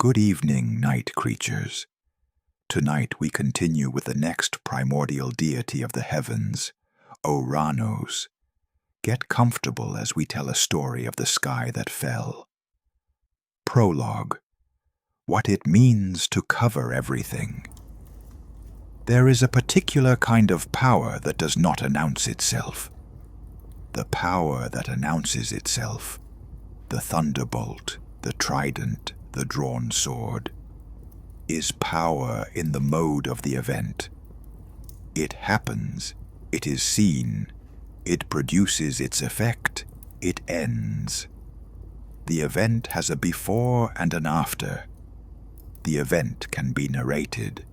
Good evening, night creatures. Tonight we continue with the next primordial deity of the heavens, Ouranos. Get comfortable as we tell a story of the sky that fell. Prologue. What it means to cover everything. There is a particular kind of power that does not announce itself. The power that announces itself. The thunderbolt, the trident, the drawn sword, is power in the mode of the event. It happens, it is seen, it produces its effect, it ends. The event has a before and an after. The event can be narrated.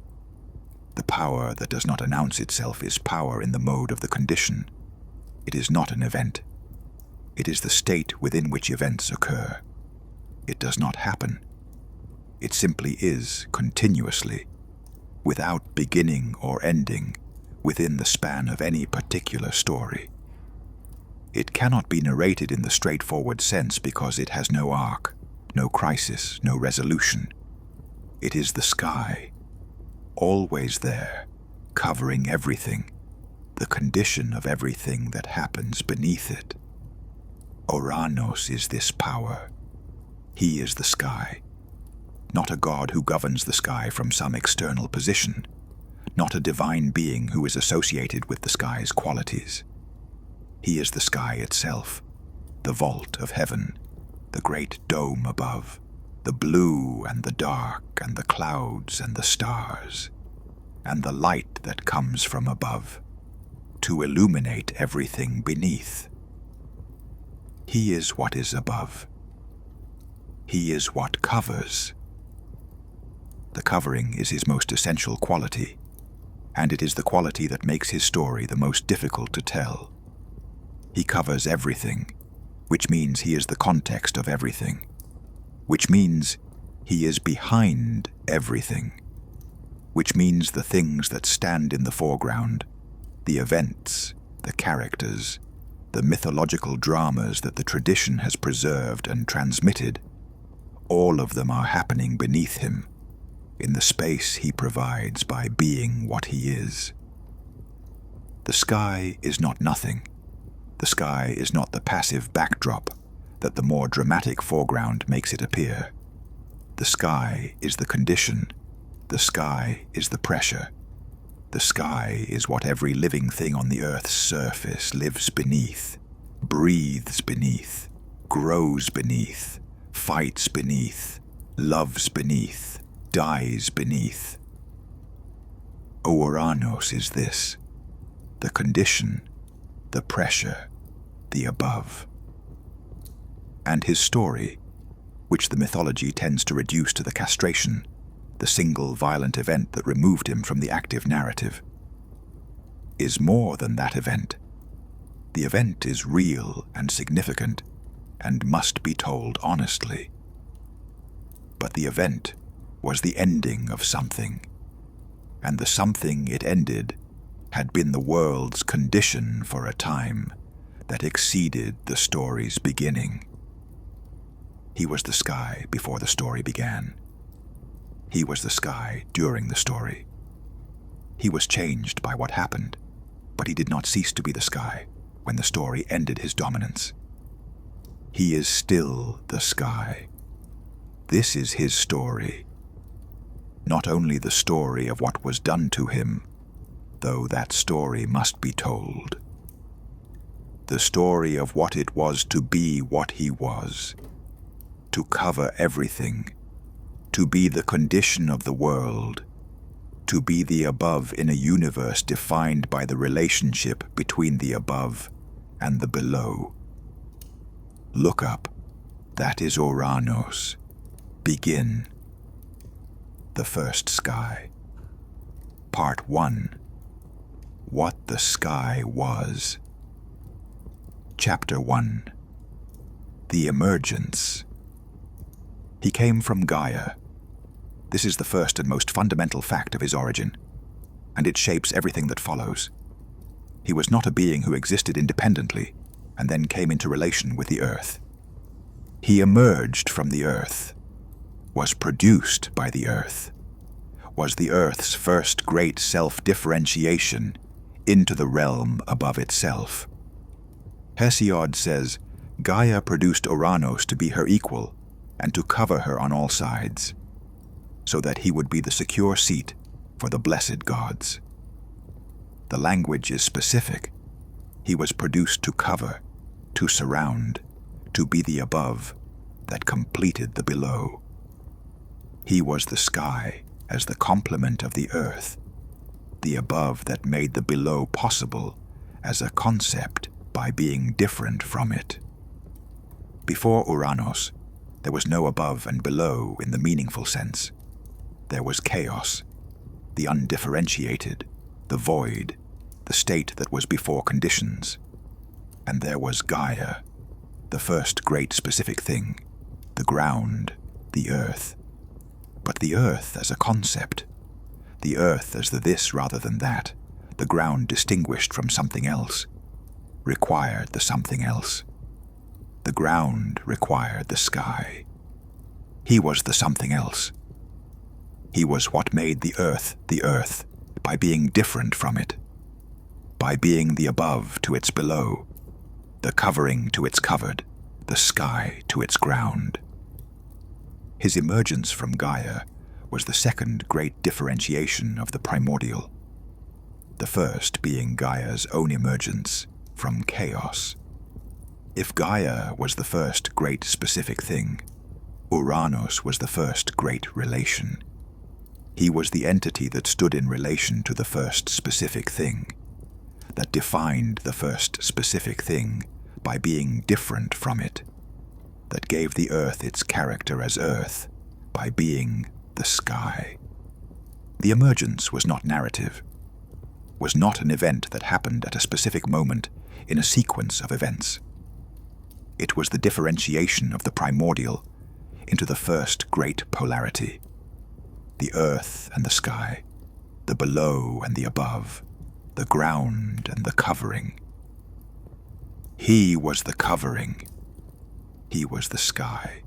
The power that does not announce itself is power in the mode of the condition. It is not an event. It is the state within which events occur. It does not happen. It simply is continuously, without beginning or ending, within the span of any particular story. It cannot be narrated in the straightforward sense because it has no arc, no crisis, no resolution. It is the sky, always there, covering everything, the condition of everything that happens beneath it. Ouranos is this power. He is the sky. Not a god who governs the sky from some external position, not a divine being who is associated with the sky's qualities. He is the sky itself, the vault of heaven, the great dome above, the blue and the dark and the clouds and the stars, and the light that comes from above, to illuminate everything beneath. He is what is above. He is what covers. The covering is his most essential quality, and it is the quality that makes his story the most difficult to tell. He covers everything, which means he is the context of everything, which means he is behind everything, which means the things that stand in the foreground, the events, the characters, the mythological dramas that the tradition has preserved and transmitted, all of them are happening beneath him, in the space he provides by being what he is. The sky is not nothing. The sky is not the passive backdrop that the more dramatic foreground makes it appear. The sky is the condition. The sky is the pressure. The sky is what every living thing on the earth's surface lives beneath, breathes beneath, grows beneath, fights beneath, loves beneath, dies beneath. Ouranos is this, the condition, the pressure, the above. And his story, which the mythology tends to reduce to the castration, the single violent event that removed him from the active narrative, is more than that event. The event is real and significant and must be told honestly. But the event was the ending of something, and the something it ended had been the world's condition for a time that exceeded the story's beginning. He was the sky before the story began. He was the sky during the story. He was changed by what happened, but he did not cease to be the sky when the story ended his dominance. He is still the sky. This is his story. Not only the story of what was done to him, though that story must be told. The story of what it was to be what he was, to cover everything, to be the condition of the world, to be the above in a universe defined by the relationship between the above and the below. Look up. That is Ouranos. Begin. The First Sky. Part 1. What the Sky Was. Chapter 1. The Emergence. He came from Gaia. This is the first and most fundamental fact of his origin, and it shapes everything that follows. He was not a being who existed independently and then came into relation with the earth. He emerged from the earth. was produced by the earth, was the earth's first great self-differentiation into the realm above itself. Hesiod says, Gaia produced Ouranos to be her equal and to cover her on all sides, so that he would be the secure seat for the blessed gods. The language is specific. He was produced to cover, to surround, to be the above that completed the below. He was the sky as the complement of the earth, the above that made the below possible as a concept by being different from it. Before Ouranos, there was no above and below in the meaningful sense. There was chaos, the undifferentiated, the void, the state that was before conditions. And there was Gaia, the first great specific thing, the ground, the earth. But the earth as a concept, the earth as the this rather than that, the ground distinguished from something else, required the something else. The ground required the sky. He was the something else. He was what made the earth by being different from it, by being the above to its below, the covering to its covered, the sky to its ground. His emergence from Gaia was the second great differentiation of the primordial, the first being Gaia's own emergence from chaos. If Gaia was the first great specific thing, Ouranos was the first great relation. He was the entity that stood in relation to the first specific thing, that defined the first specific thing by being different from it, that gave the earth its character as earth by being the sky. The emergence was not narrative, was not an event that happened at a specific moment in a sequence of events. It was the differentiation of the primordial into the first great polarity, the earth and the sky, the below and the above, the ground and the covering. He was the covering. He was the sky.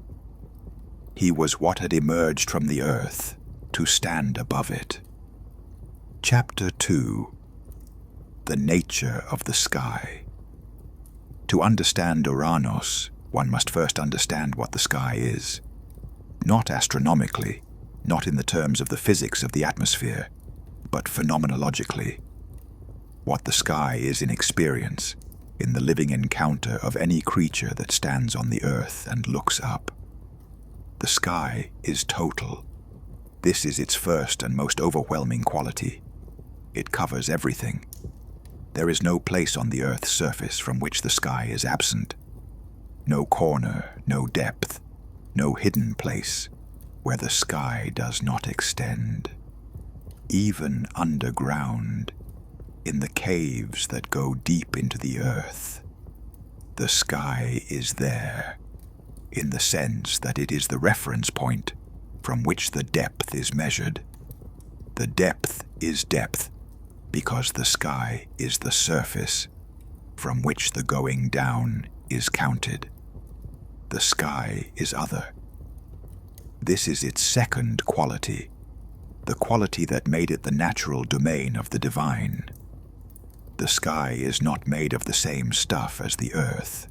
He was what had emerged from the earth to stand above it. Chapter 2. The nature of the sky. To understand Ouranos, one must first understand what the sky is. Not astronomically, not in the terms of the physics of the atmosphere, but phenomenologically. What the sky is in experience, in the living encounter of any creature that stands on the earth and looks up. The sky is total. This is its first and most overwhelming quality. It covers everything. There is no place on the earth's surface from which the sky is absent. No corner, no depth, no hidden place where the sky does not extend. Even underground, in the caves that go deep into the earth, the sky is there, in the sense that it is the reference point from which the depth is measured. The depth is depth, because the sky is the surface from which the going down is counted. The sky is other. This is its second quality, the quality that made it the natural domain of the divine. The sky is not made of the same stuff as the earth,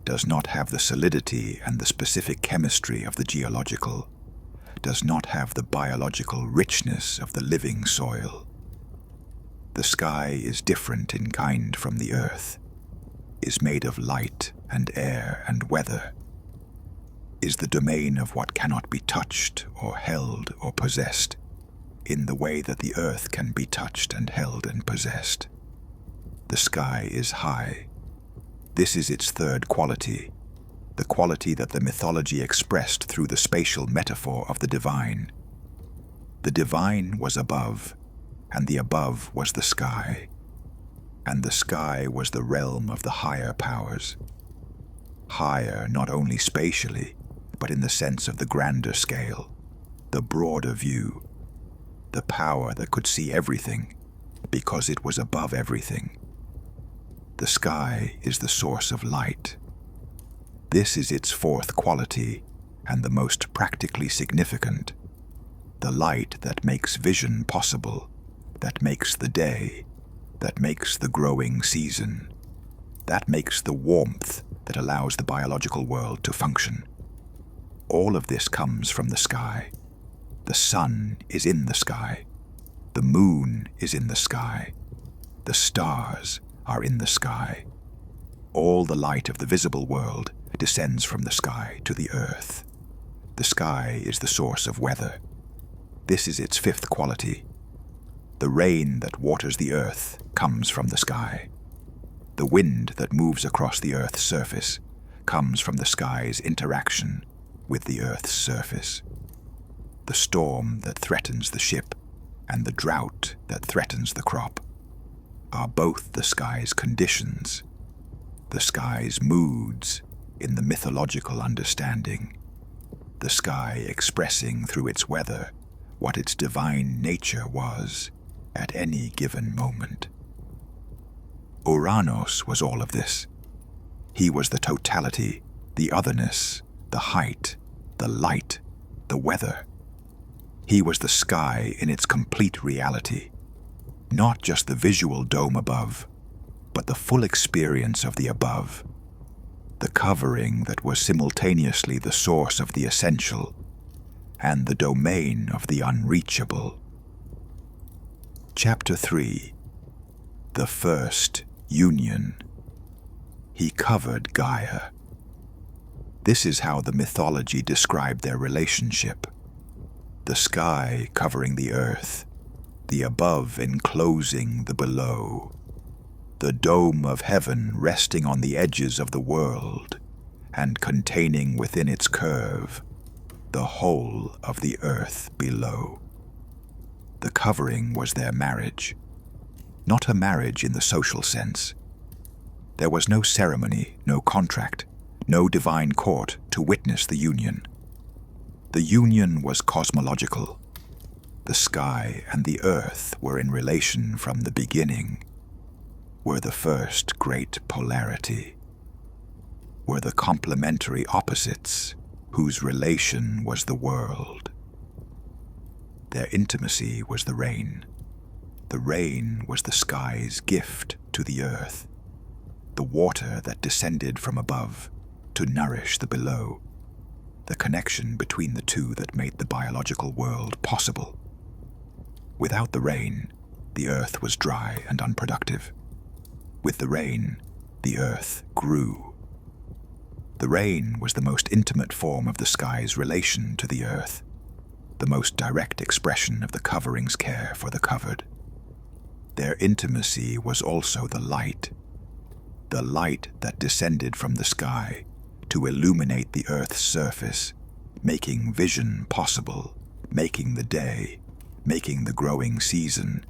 does not have the solidity and the specific chemistry of the geological, does not have the biological richness of the living soil. The sky is different in kind from the earth, is made of light and air and weather, is the domain of what cannot be touched or held or possessed, in the way that the earth can be touched and held and possessed. The sky is high. This is its third quality, the quality that the mythology expressed through the spatial metaphor of the divine. The divine was above, and the above was the sky, and the sky was the realm of the higher powers. Higher not only spatially, but in the sense of the grander scale, the broader view, the power that could see everything, because it was above everything. The sky is the source of light. This is its fourth quality, and the most practically significant, the light that makes vision possible, that makes the day, that makes the growing season, that makes the warmth that allows the biological world to function. All of this comes from the sky. The sun is in the sky. The moon is in the sky. The stars are in the sky. All the light of the visible world descends from the sky to the earth. The sky is the source of weather. This is its fifth quality. The rain that waters the earth comes from the sky. The wind that moves across the earth's surface comes from the sky's interaction with the earth's surface. The storm that threatens the ship and the drought that threatens the crop are both the sky's conditions, the sky's moods in the mythological understanding, the sky expressing through its weather what its divine nature was at any given moment. Ouranos was all of this. He was the totality, the otherness, the height, the light, the weather. He was the sky in its complete reality, not just the visual dome above, but the full experience of the above, the covering that was simultaneously the source of the essential and the domain of the unreachable. Chapter 3. The First Union. He covered Gaia. This is how the mythology described their relationship. The sky covering the earth, the above enclosing the below, the dome of heaven resting on the edges of the world and containing within its curve the whole of the earth below. The covering was their marriage, not a marriage in the social sense. There was no ceremony, no contract, no divine court to witness the union. The union was cosmological. The sky and the earth were in relation from the beginning, were the first great polarity, were the complementary opposites whose relation was the world. Their intimacy was the rain. The rain was the sky's gift to the earth, the water that descended from above to nourish the below, the connection between the two that made the biological world possible. Without the rain, the earth was dry and unproductive. With the rain, the earth grew. The rain was the most intimate form of the sky's relation to the earth, the most direct expression of the covering's care for the covered. Their intimacy was also the light that descended from the sky to illuminate the earth's surface, making vision possible, making the day, making the growing season,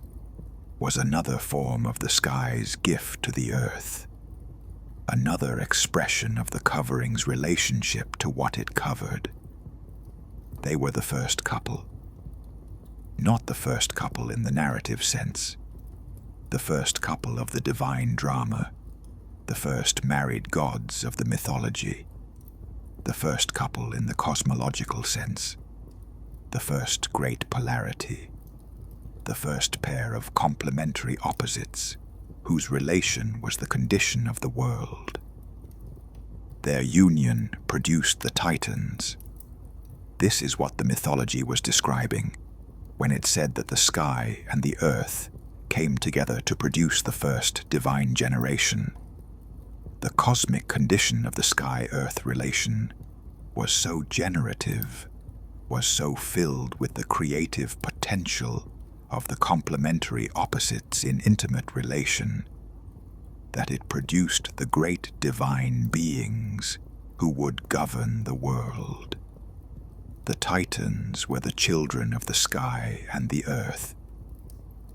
was another form of the sky's gift to the earth, another expression of the covering's relationship to what it covered. They were the first couple. Not the first couple in the narrative sense, the first couple of the divine drama, the first married gods of the mythology, the first couple in the cosmological sense, the first great polarity, the first pair of complementary opposites whose relation was the condition of the world. Their union produced the Titans. This is what the mythology was describing when it said that the sky and the earth came together to produce the first divine generation. The cosmic condition of the sky-earth relation was so generative, was so filled with the creative potential of the complementary opposites in intimate relation, that it produced the great divine beings who would govern the world. The Titans were the children of the sky and the earth.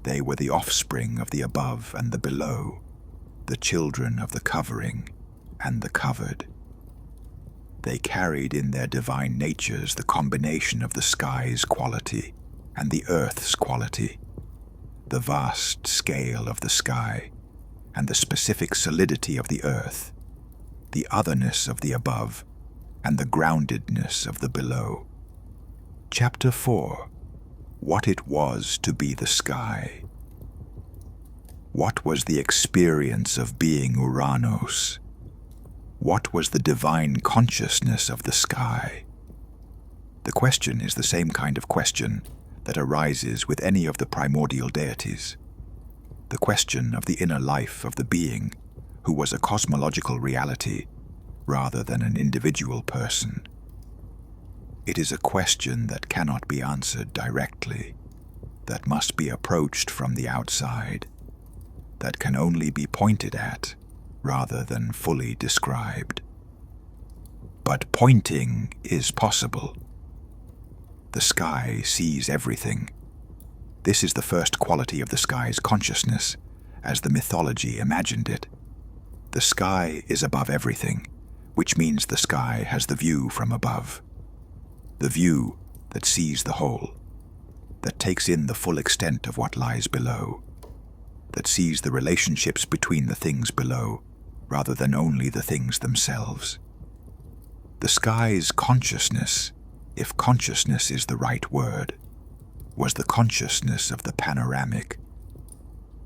They were the offspring of the above and the below, the children of the covering and the covered. They carried in their divine natures the combination of the sky's quality and the earth's quality, the vast scale of the sky and the specific solidity of the earth, the otherness of the above and the groundedness of the below. Chapter 4. What it was to be the sky. What was the experience of being Ouranos? What was the divine consciousness of the sky? The question is the same kind of question that arises with any of the primordial deities. The question of the inner life of the being who was a cosmological reality rather than an individual person. It is a question that cannot be answered directly, that must be approached from the outside, that can only be pointed at rather than fully described. But pointing is possible. The sky sees everything. This is the first quality of the sky's consciousness, as the mythology imagined it. The sky is above everything, which means the sky has the view from above. The view that sees the whole, that takes in the full extent of what lies below, that sees the relationships between the things below rather than only the things themselves. The sky's consciousness, if consciousness is the right word, was the consciousness of the panoramic,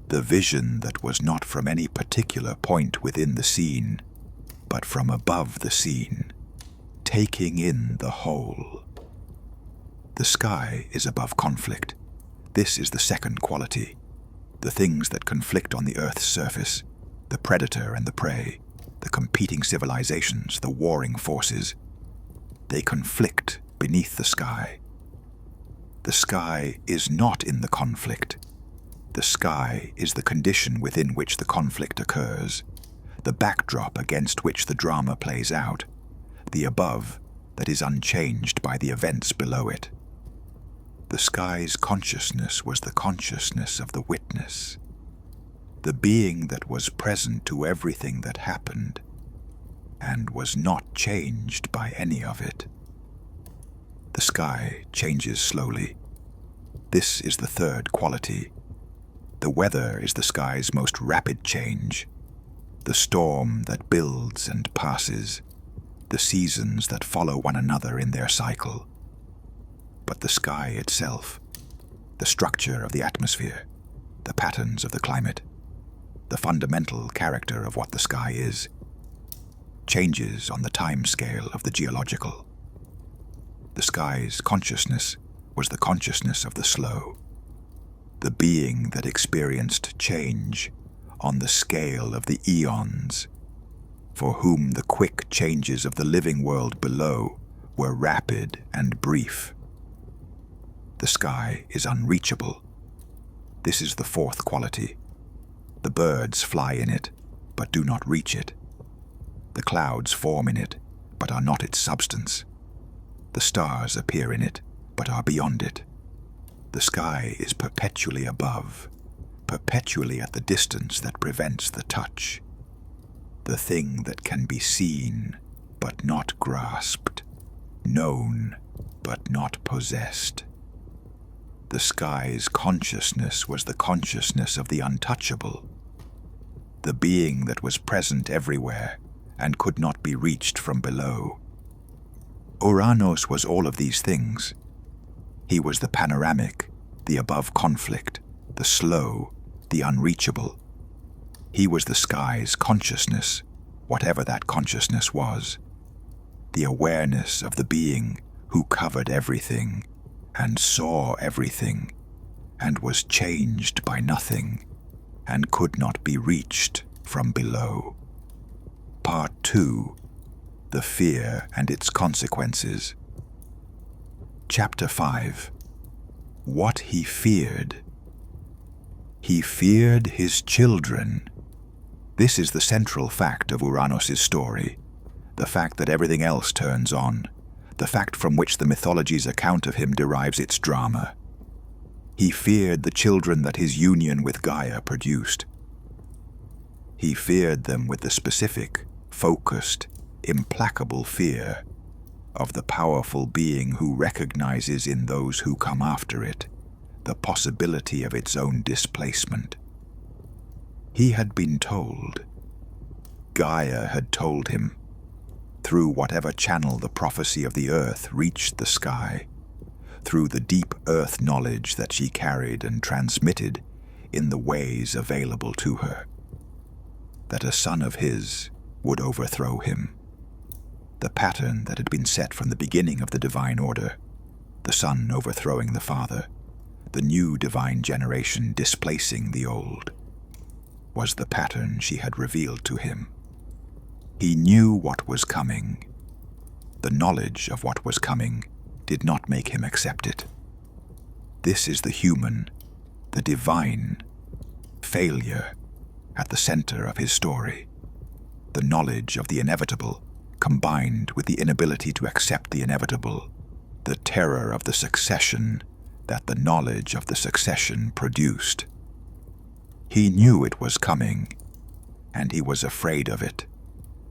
the vision that was not from any particular point within the scene, but from above the scene, taking in the whole. The sky is above conflict. This is the second quality. The things that conflict on the Earth's surface, the predator and the prey, the competing civilizations, the warring forces, they conflict beneath the sky. The sky is not in the conflict. The sky is the condition within which the conflict occurs, the backdrop against which the drama plays out, the above that is unchanged by the events below it. The sky's consciousness was the consciousness of the witness, the being that was present to everything that happened and was not changed by any of it. The sky changes slowly. This is the third quality. The weather is the sky's most rapid change, the storm that builds and passes, the seasons that follow one another in their cycle. But the sky itself, the structure of the atmosphere, the patterns of the climate, the fundamental character of what the sky is, changes on the time scale of the geological. The sky's consciousness was the consciousness of the slow, the being that experienced change on the scale of the eons, for whom the quick changes of the living world below were rapid and brief. The sky is unreachable. This is the fourth quality. The birds fly in it, but do not reach it. The clouds form in it, but are not its substance. The stars appear in it, but are beyond it. The sky is perpetually above, perpetually at the distance that prevents the touch. The thing that can be seen, but not grasped, known, but not possessed. The sky's consciousness was the consciousness of the untouchable, the being that was present everywhere and could not be reached from below. Ouranos was all of these things. He was the panoramic, the above conflict, the slow, the unreachable. He was the sky's consciousness, whatever that consciousness was, the awareness of the being who covered everything and saw everything and was changed by nothing and could not be reached from below. Part 2. The Fear and Its Consequences. Chapter 5. What he feared. He feared his children. This is the central fact of Ouranos' story, the fact that everything else turns on, the fact from which the mythology's account of him derives its drama. He feared the children that his union with Gaia produced. He feared them with the specific, focused, implacable fear of the powerful being who recognizes in those who come after it the possibility of its own displacement. He had been told. Gaia had told him. through whatever channel the prophecy of the earth reached the sky, through the deep earth knowledge that she carried and transmitted in the ways available to her, that a son of his would overthrow him. The pattern that had been set from the beginning of the divine order, the son overthrowing the father, the new divine generation displacing the old, was the pattern she had revealed to him. He knew what was coming. The knowledge of what was coming did not make him accept it. This is the human, the divine, failure at the center of his story. The knowledge of the inevitable combined with the inability to accept the inevitable, the terror of the succession that the knowledge of the succession produced. He knew it was coming, and he was afraid of it,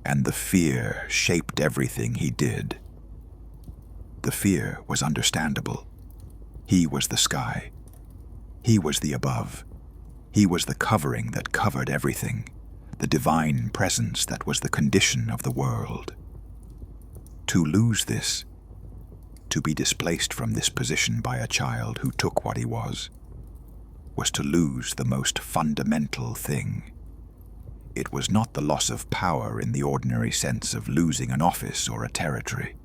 and the fear shaped everything he did. The fear was understandable. He was the sky. He was the above. He was the covering that covered everything, the divine presence that was the condition of the world. To lose this, to be displaced from this position by a child who took what he was to lose the most fundamental thing. It was not the loss of power in the ordinary sense of losing an office or a territory.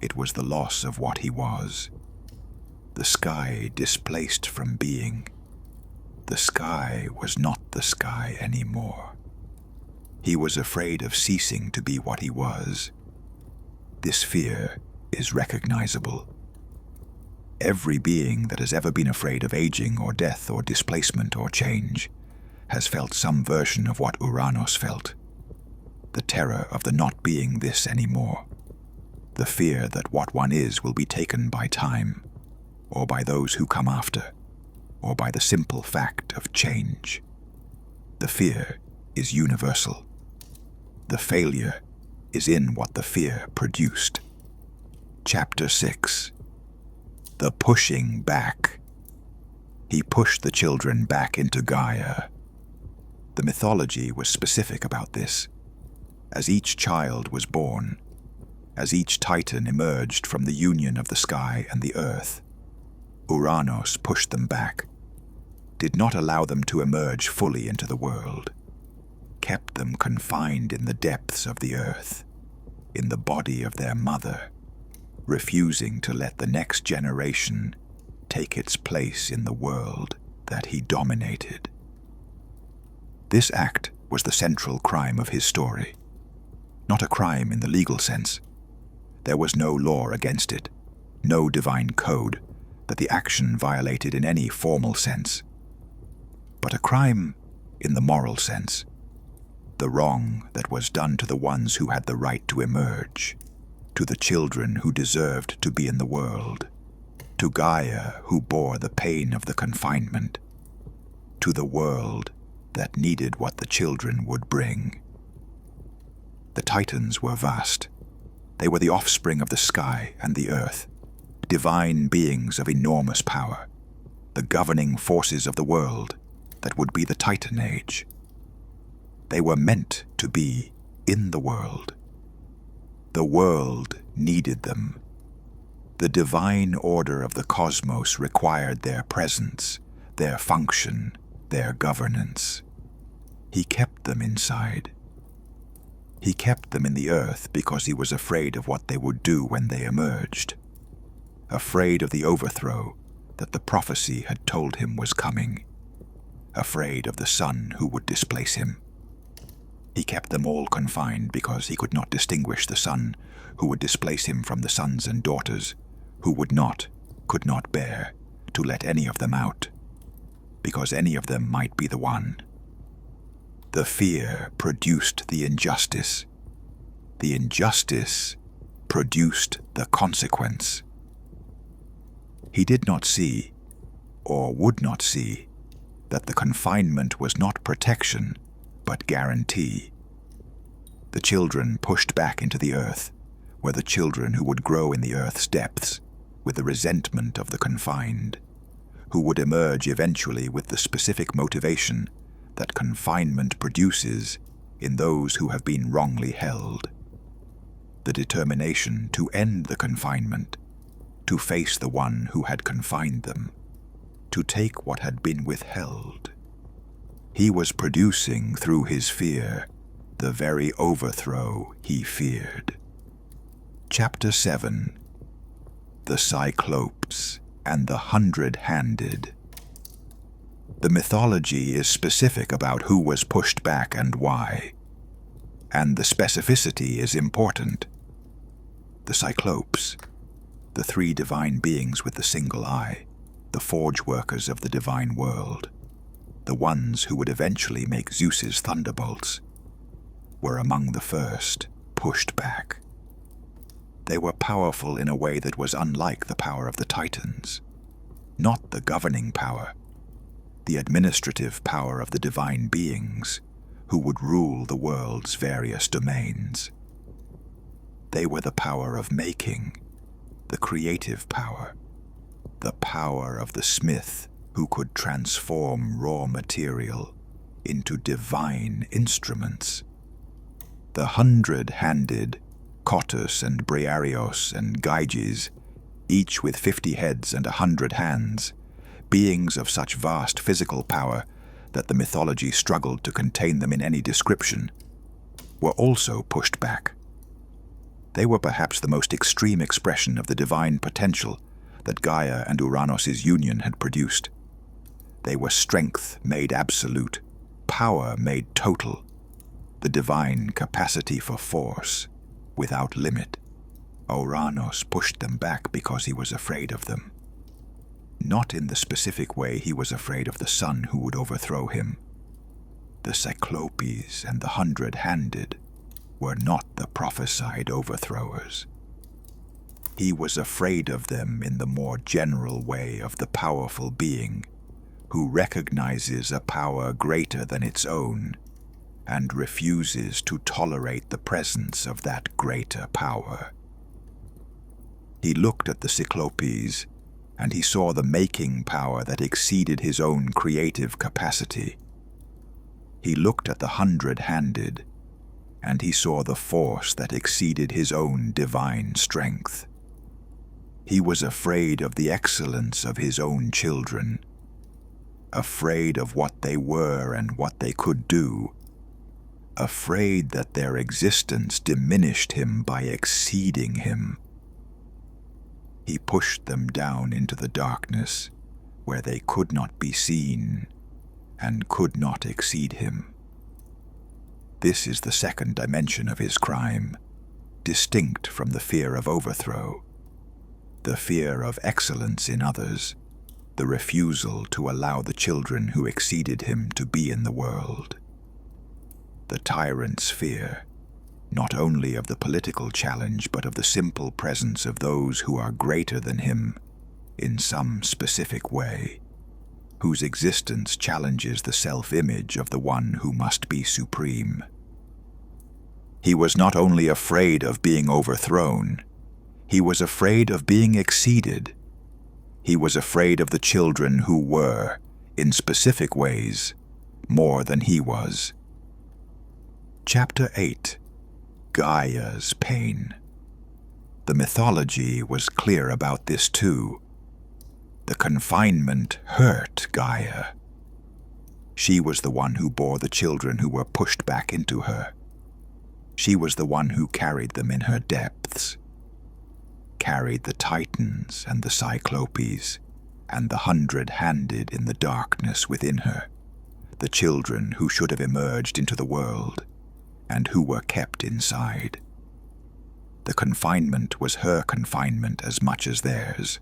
It was the loss of what he was. The sky displaced from being. The sky was not the sky anymore. He was afraid of ceasing to be what he was. This fear is recognizable. Every being that has ever been afraid of aging or death or displacement or change has felt some version of what Ouranos felt. The terror of the not being this anymore. The fear that what one is will be taken by time, or by those who come after, or by the simple fact of change. The fear is universal. The failure is in what the fear produced. Chapter 6. The pushing back. He pushed the children back into Gaia. The mythology was specific about this. As each child was born, as each titan emerged from the union of the sky and the earth, Ouranos pushed them back, did not allow them to emerge fully into the world, kept them confined in the depths of the earth, in the body of their mother, refusing to let the next generation take its place in the world that he dominated. This act was the central crime of his story. Not a crime in the legal sense. There was no law against it, no divine code that the action violated in any formal sense. But a crime in the moral sense, the wrong that was done to the ones who had the right to emerge, to the children who deserved to be in the world, to Gaia who bore the pain of the confinement, to the world that needed what the children would bring. The Titans were vast. They were the offspring of the sky and the earth, divine beings of enormous power, the governing forces of the world that would be the Titan Age. They were meant to be in the world. The world needed them. The divine order of the cosmos required their presence, their function, their governance. He kept them inside. He kept them in the earth because he was afraid of what they would do when they emerged, afraid of the overthrow that the prophecy had told him was coming, afraid of the son who would displace him. He kept them all confined because he could not distinguish the son who would displace him from the sons and daughters who could not bear to let any of them out, because any of them might be the one. The fear produced the injustice. The injustice produced the consequence. He did not see, or would not see, that the confinement was not protection, but guarantee. The children pushed back into the earth were the children who would grow in the earth's depths with the resentment of the confined, who would emerge eventually with the specific motivation that confinement produces in those who have been wrongly held. the determination to end the confinement, to face the one who had confined them, to take what had been withheld. He was producing through his fear the very overthrow he feared. Chapter 7. The Cyclopes and the 100-Handed. The mythology is specific about who was pushed back and why, and the specificity is important. The Cyclopes, the 3 divine beings with the single eye, the forge workers of the divine world, the ones who would eventually make Zeus's thunderbolts, were among the first pushed back. They were powerful in a way that was unlike the power of the Titans, not the governing power, the administrative power of the divine beings who would rule the world's various domains. They were the power of making, the creative power, the power of the smith who could transform raw material into divine instruments. The 100-handed, Cottus and Briareos and Gyges, each with 50 heads and 100 hands, beings of such vast physical power that the mythology struggled to contain them in any description, were also pushed back. They were perhaps the most extreme expression of the divine potential that Gaia and Ouranos' union had produced. They were strength made absolute, power made total, the divine capacity for force without limit. Ouranos pushed them back because he was afraid of them. Not in the specific way he was afraid of the sun who would overthrow him. The Cyclopes and the 100-Handed were not the prophesied overthrowers. He was afraid of them in the more general way of the powerful being who recognizes a power greater than its own and refuses to tolerate the presence of that greater power. He looked at the Cyclopes, and he saw the making power that exceeded his own creative capacity. He looked at the 100-Handed, and he saw the force that exceeded his own divine strength. He was afraid of the excellence of his own children, afraid of what they were and what they could do, afraid that their existence diminished him by exceeding him. He pushed them down into the darkness, where they could not be seen and could not exceed him. This is the second dimension of his crime, distinct from the fear of overthrow, the fear of excellence in others, the refusal to allow the children who exceeded him to be in the world. The tyrant's fear, not only of the political challenge but of the simple presence of those who are greater than him in some specific way, whose existence challenges the self-image of the one who must be supreme. He was not only afraid of being overthrown, he was afraid of being exceeded. He was afraid of the children who were, in specific ways, more than he was. Chapter 8. Gaia's Pain. The mythology was clear about this too. The confinement hurt Gaia. She was the one who bore the children who were pushed back into her. She was the one who carried them in her depths, carried the Titans and the Cyclopes and the 100-Handed in the darkness within her, the children who should have emerged into the world and who were kept inside. The confinement was her confinement as much as theirs.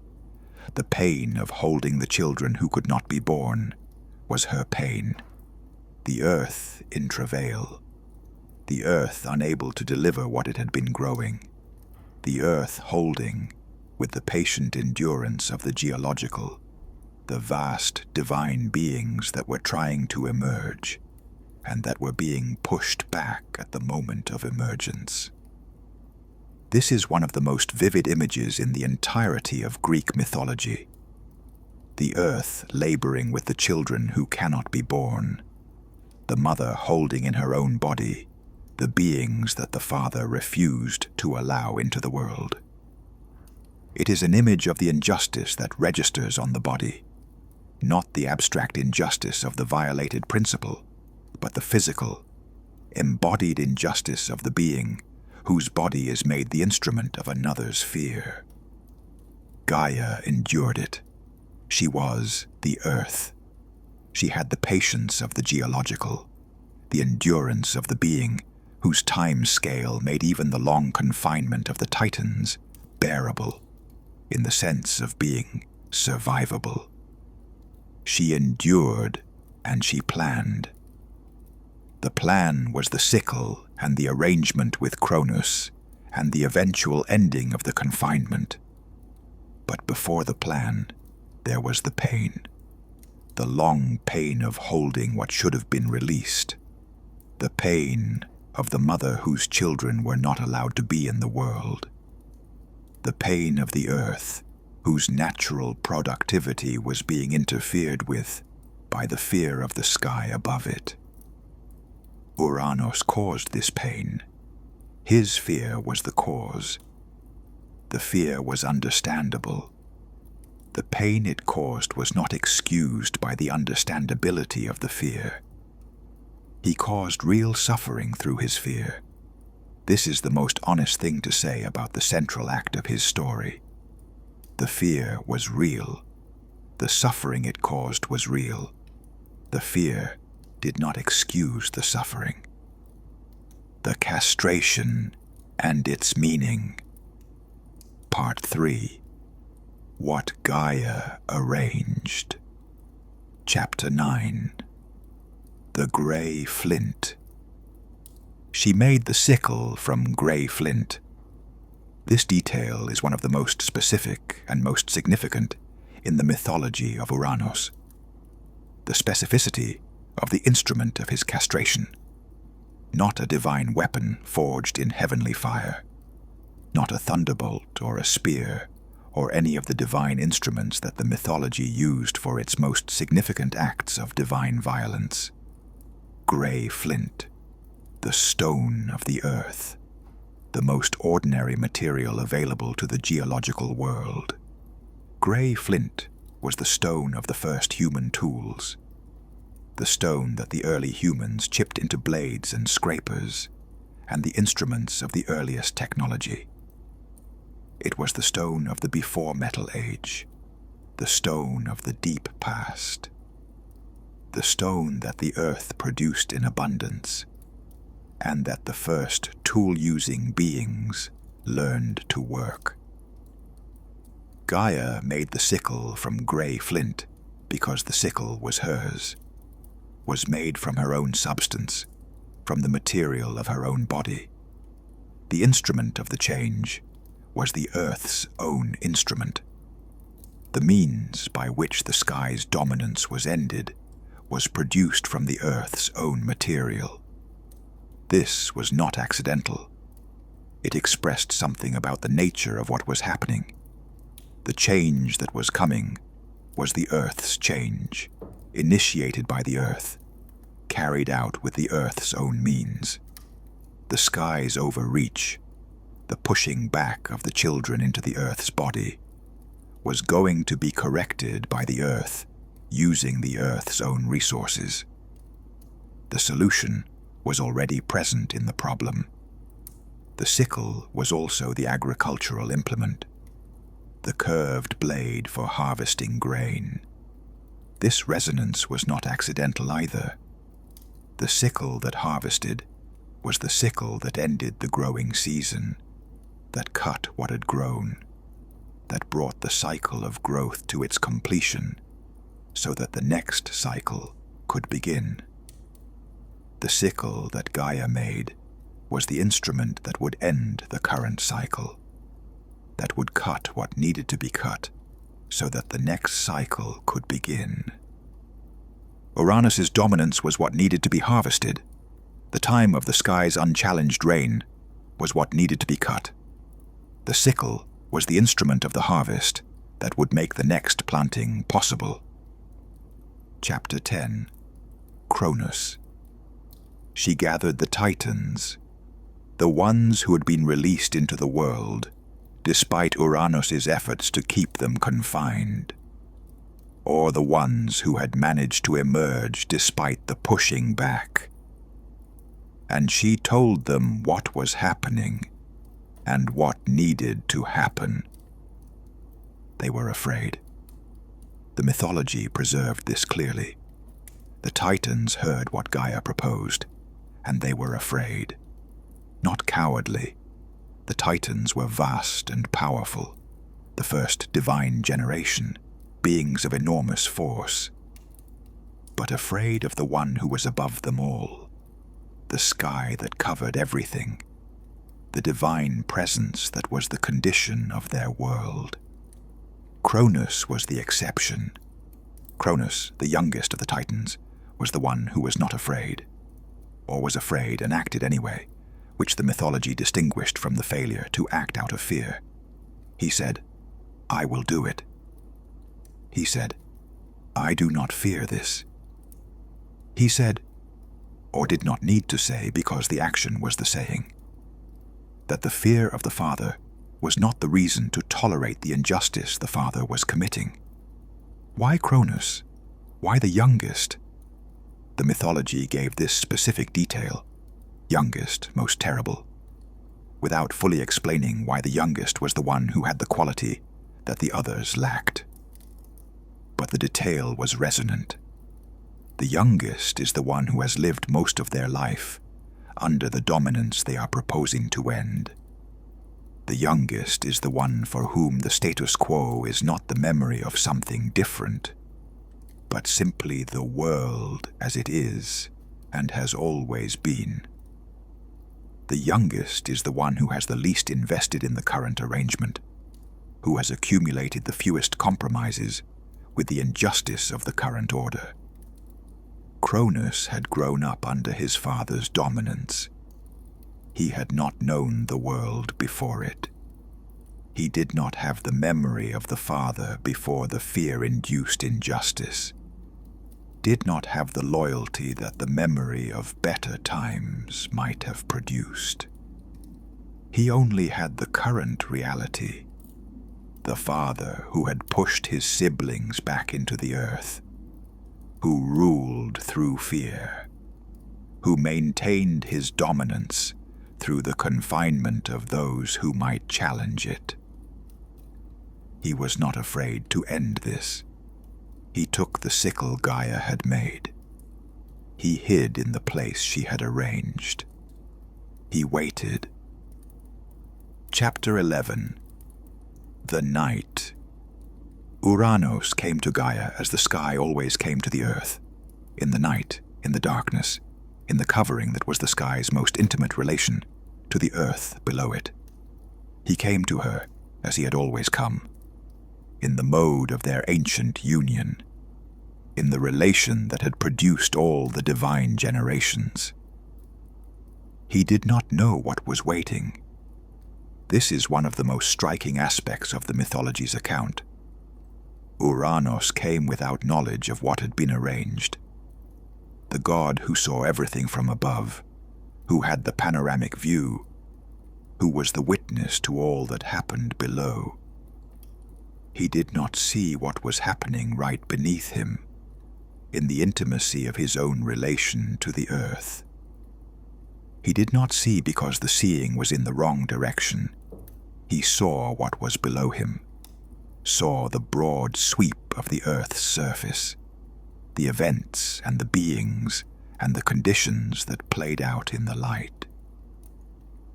The pain of holding the children who could not be born was her pain. The earth in travail. The earth unable to deliver what it had been growing. The earth holding, with the patient endurance of the geological, the vast divine beings that were trying to emerge, and that were being pushed back at the moment of emergence. This is one of the most vivid images in the entirety of Greek mythology. The earth laboring with the children who cannot be born, the mother holding in her own body the beings that the Father refused to allow into the world. It is an image of the injustice that registers on the body, not the abstract injustice of the violated principle, but the physical, embodied injustice of the being whose body is made the instrument of another's fear. Gaia endured it. She was the earth. She had the patience of the geological, the endurance of the being whose time scale made even the long confinement of the Titans bearable, in the sense of being survivable. She endured and she planned. The plan was the sickle and the arrangement with Cronus and the eventual ending of the confinement. But before the plan, there was the pain. The long pain of holding what should have been released. The pain of the mother whose children were not allowed to be in the world. The pain of the earth, whose natural productivity was being interfered with by the fear of the sky above it. Ouranos caused this pain. His fear was the cause. The fear was understandable. The pain it caused was not excused by the understandability of the fear. He caused real suffering through his fear. This is the most honest thing to say about the central act of his story. The fear was real. The suffering it caused was real. The fear did not excuse the suffering. The castration and its meaning. Part 3. What Gaia Arranged. Chapter 9. The Grey Flint. She made the sickle from grey flint. This detail is one of the most specific and most significant in the mythology of Ouranos. The specificity of the instrument of his castration. Not a divine weapon forged in heavenly fire. Not a thunderbolt or a spear or any of the divine instruments that the mythology used for its most significant acts of divine violence. Grey flint, the stone of the earth, the most ordinary material available to the geological world. Grey flint was the stone of the first human tools, the stone that the early humans chipped into blades and scrapers, and the instruments of the earliest technology. It was the stone of the before metal age, the stone of the deep past, the stone that the earth produced in abundance, and that the first tool-using beings learned to work. Gaia made the sickle from grey flint because the sickle was hers, was made from her own substance, from the material of her own body. The instrument of the change was the earth's own instrument. The means by which the sky's dominance was ended was produced from the earth's own material. This was not accidental. It expressed something about the nature of what was happening. The change that was coming was the earth's change, initiated by the earth, carried out with the earth's own means. The sky's overreach, the pushing back of the children into the earth's body, was going to be corrected by the earth using the earth's own resources. The solution was already present in the problem. The sickle was also the agricultural implement, the curved blade for harvesting grain. This resonance was not accidental either. The sickle that harvested was the sickle that ended the growing season, that cut what had grown, that brought the cycle of growth to its completion so that the next cycle could begin. The sickle that Gaia made was the instrument that would end the current cycle, that would cut what needed to be cut so that the next cycle could begin. Ouranos' dominance was what needed to be harvested. The time of the sky's unchallenged reign was what needed to be cut. The sickle was the instrument of the harvest that would make the next planting possible. Chapter 10. Cronus. She gathered the Titans, The ones who had been released into the world, despite Ouranos' efforts to keep them confined. Or the ones who had managed to emerge despite the pushing back. And she told them what was happening and what needed to happen. They were afraid. The mythology preserved this clearly. The Titans heard what Gaia proposed, and they were afraid. Not cowardly. The Titans were vast and powerful, the first divine generation, beings of enormous force, but afraid of the one who was above them all, the sky that covered everything, the divine presence that was the condition of their world. Cronus was the exception. Cronus, the youngest of the Titans, was the one who was not afraid, or was afraid and acted anyway, which the mythology distinguished from the failure to act out of fear. He said, "I will do it." He said, "I do not fear this." He said, or did not need to say because the action was the saying, that the fear of the father was not the reason to tolerate the injustice the father was committing. Why Cronus? Why the youngest? The mythology gave this specific detail, youngest, most terrible, without fully explaining why the youngest was the one who had the quality that the others lacked. But the detail was resonant. The youngest is the one who has lived most of their life under the dominance they are proposing to end. The youngest is the one for whom the status quo is not the memory of something different, but simply the world as it is and has always been. The youngest is the one who has the least invested in the current arrangement, who has accumulated the fewest compromises with the injustice of the current order. Cronus had grown up under his father's dominance. He had not known the world before it. He did not have the memory of the father before the fear-induced injustice, did not have the loyalty that the memory of better times might have produced. He only had the current reality, the father who had pushed his siblings back into the earth, who ruled through fear, who maintained his dominance through the confinement of those who might challenge it. He was not afraid to end this. He took the sickle Gaia had made. He hid in the place she had arranged. He waited. Chapter 11. The Night. Ouranos came to Gaia as the sky always came to the earth, in the night, in the darkness, in the covering that was the sky's most intimate relation to the earth below it. He came to her as he had always come, in the mode of their ancient union, in the relation that had produced all the divine generations. He did not know what was waiting. This is one of the most striking aspects of the mythology's account. Ouranos came without knowledge of what had been arranged. The god who saw everything from above, who had the panoramic view, who was the witness to all that happened below. He did not see what was happening right beneath him, in the intimacy of his own relation to the earth. He did not see because the seeing was in the wrong direction. He saw what was below him, saw the broad sweep of the earth's surface, the events and the beings and the conditions that played out in the light.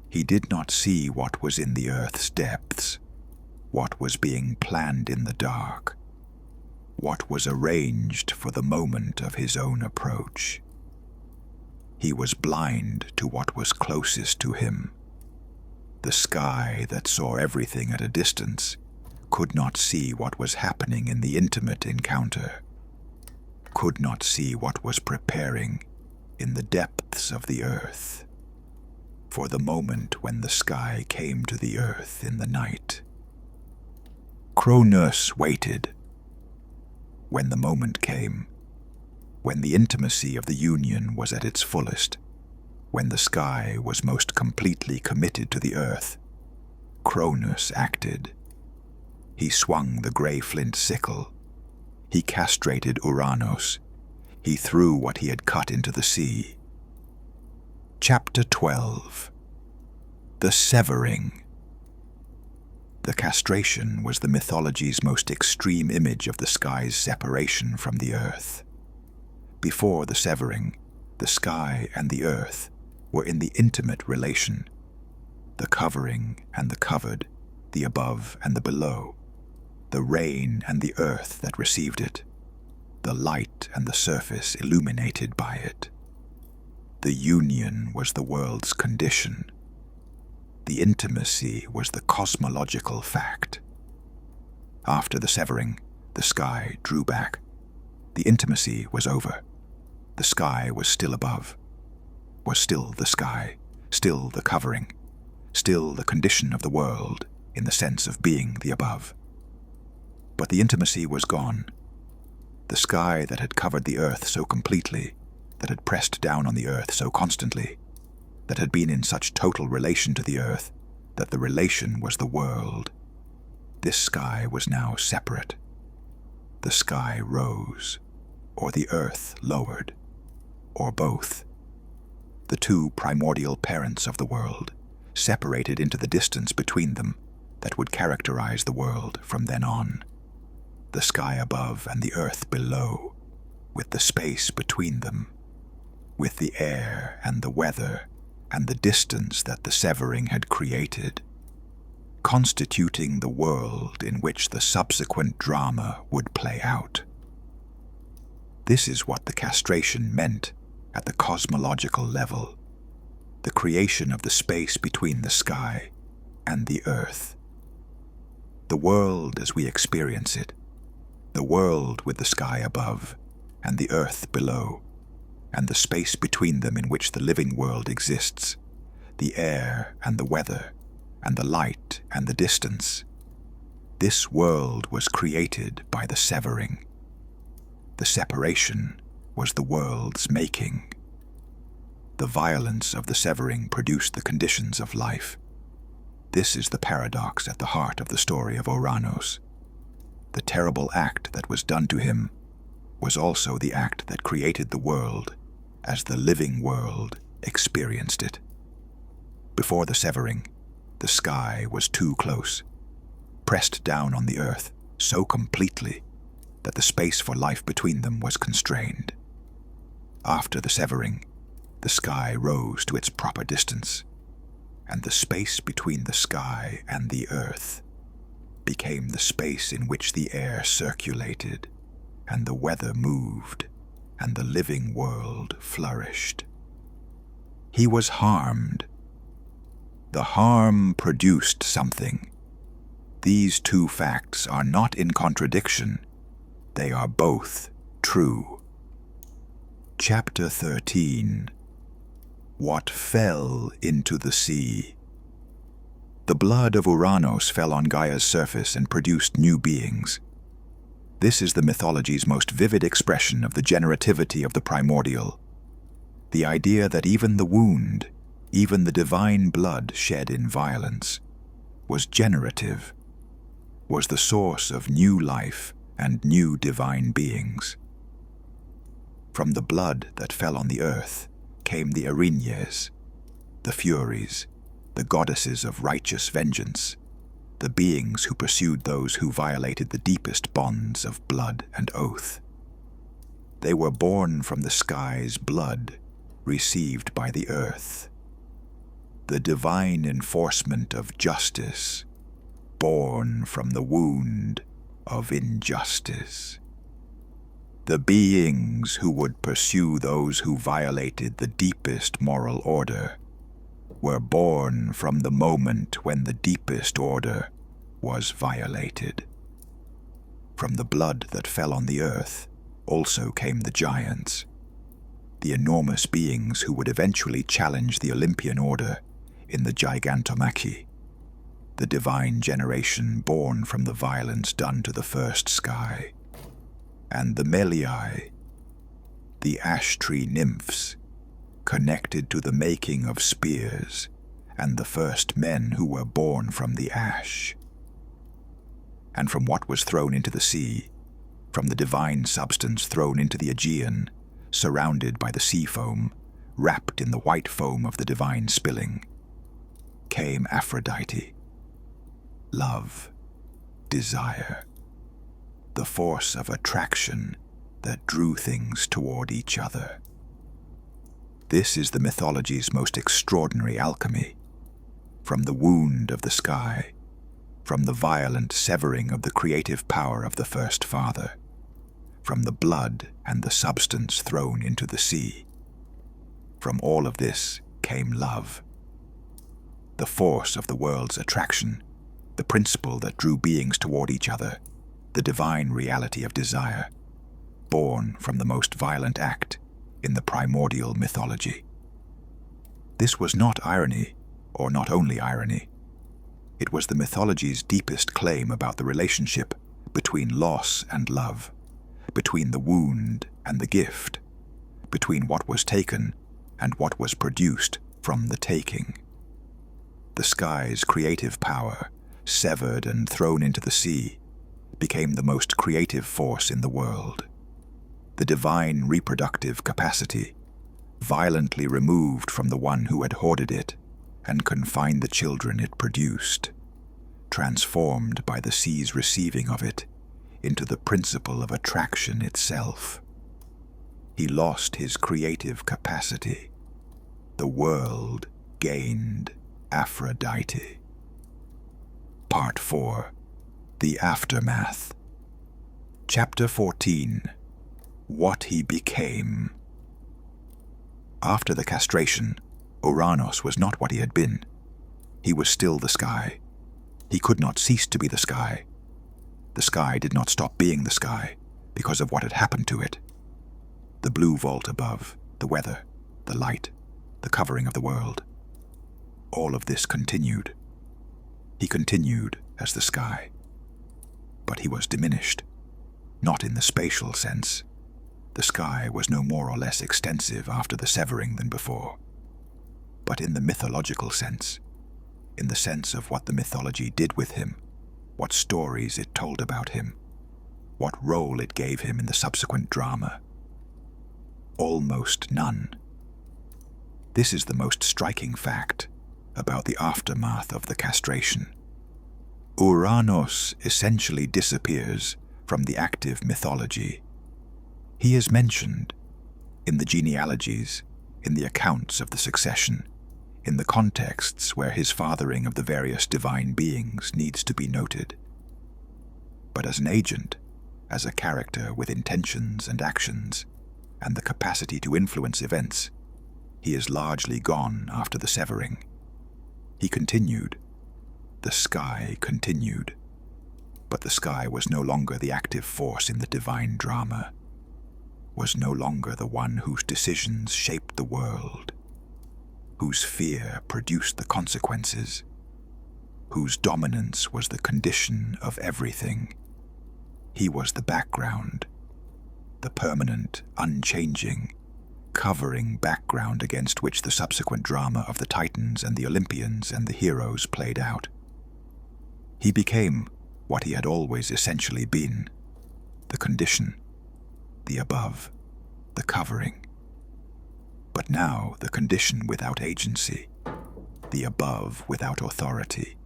He did not see what was in the earth's depths, what was being planned in the dark, what was arranged for the moment of his own approach. He was blind to what was closest to him. The sky that saw everything at a distance could not see what was happening in the intimate encounter, could not see what was preparing in the depths of the earth, for the moment when the sky came to the earth in the night. Cronus waited. When the moment came, when the intimacy of the union was at its fullest, when the sky was most completely committed to the earth, Cronus acted. He swung the grey flint sickle. He castrated Ouranos. He threw what he had cut into the sea. Chapter 12. The Severing. The castration was the mythology's most extreme image of the sky's separation from the earth. Before the severing, the sky and the earth were in the intimate relation, the covering and the covered, the above and the below, the rain and the earth that received it, the light and the surface illuminated by it. The union was the world's condition. The intimacy was the cosmological fact. After the severing, the sky drew back. The intimacy was over. The sky was still above, was still the sky, still the covering, still the condition of the world in the sense of being the above. But the intimacy was gone. The sky that had covered the earth so completely, that had pressed down on the earth so constantly, that had been in such total relation to the earth that the relation was the world. This sky was now separate. The sky rose, or the earth lowered, or both. The two primordial parents of the world separated into the distance between them that would characterize the world from then on. The sky above and the earth below, with the space between them, with the air and the weather and the distance that the severing had created, constituting the world in which the subsequent drama would play out. This is what the castration meant at the cosmological level, the creation of the space between the sky and the earth. The world as we experience it, the world with the sky above and the earth below, and the space between them in which the living world exists, the air and the weather, and the light and the distance. This world was created by the severing. The separation was the world's making. The violence of the severing produced the conditions of life. This is the paradox at the heart of the story of Ouranos. The terrible act that was done to him was also the act that created the world as the living world experienced it. Before the severing, the sky was too close, pressed down on the earth so completely that the space for life between them was constrained. After the severing, the sky rose to its proper distance, and the space between the sky and the earth became the space in which the air circulated, and the weather moved, and the living world flourished. He was harmed. The harm produced something. These two facts are not in contradiction. They are both true. Chapter 13. What fell into the sea. The blood of Ouranos fell on Gaia's surface and produced new beings. This is the mythology's most vivid expression of the generativity of the primordial. The idea that even the wound, even the divine blood shed in violence, was generative, was the source of new life and new divine beings. From the blood that fell on the earth came the Erinyes, the Furies, the goddesses of righteous vengeance, the beings who pursued those who violated the deepest bonds of blood and oath. They were born from the sky's blood, received by the earth. The divine enforcement of justice, born from the wound of injustice. The beings who would pursue those who violated the deepest moral order were born from the moment when the deepest order was violated. From the blood that fell on the earth also came the giants, the enormous beings who would eventually challenge the Olympian order in the Gigantomachy, the divine generation born from the violence done to the first sky, and the Meliai, the ash tree nymphs, connected to the making of spears and the first men who were born from the ash, and from what was thrown into the sea, from the divine substance thrown into the Aegean, surrounded by the sea foam, wrapped in the white foam of the divine spilling, came Aphrodite, love, desire, the force of attraction that drew things toward each other. This is the mythology's most extraordinary alchemy. From the wound of the sky, from the violent severing of the creative power of the first father, from the blood and the substance thrown into the sea, from all of this came love. The force of the world's attraction, the principle that drew beings toward each other, the divine reality of desire, born from the most violent act in the primordial mythology. This was not irony, or not only irony. It was the mythology's deepest claim about the relationship between loss and love, between the wound and the gift, between what was taken and what was produced from the taking. The sky's creative power, severed and thrown into the sea, became the most creative force in the world. The divine reproductive capacity, violently removed from the one who had hoarded it and confined the children it produced, transformed by the sea's receiving of it into the principle of attraction itself. He lost his creative capacity. The world gained Aphrodite. Part 4. The Aftermath. Chapter 14. What he became. After the castration, Ouranos was not what he had been. He was still the sky. He could not cease to be the sky. The sky did not stop being the sky because of what had happened to it. The blue vault above, the weather, the light, the covering of the world. All of this continued. He continued as the sky. But he was diminished, not in the spatial sense. The sky was no more or less extensive after the severing than before, but in the mythological sense, in the sense of what the mythology did with him, what stories it told about him, what role it gave him in the subsequent drama. Almost none. This is the most striking fact about the aftermath of the castration. Ouranos essentially disappears from the active mythology. He is mentioned in the genealogies, in the accounts of the succession, in the contexts where his fathering of the various divine beings needs to be noted. But as an agent, as a character with intentions and actions, and the capacity to influence events, he is largely gone after the severing. He continued. The sky continued. But the sky was no longer the active force in the divine drama, was no longer the one whose decisions shaped the world, whose fear produced the consequences, whose dominance was the condition of everything. He was the background, the permanent, unchanging, covering background against which the subsequent drama of the Titans and the Olympians and the heroes played out. He became what he had always essentially been, the condition, the above, the covering. But now the condition without agency, the above without authority,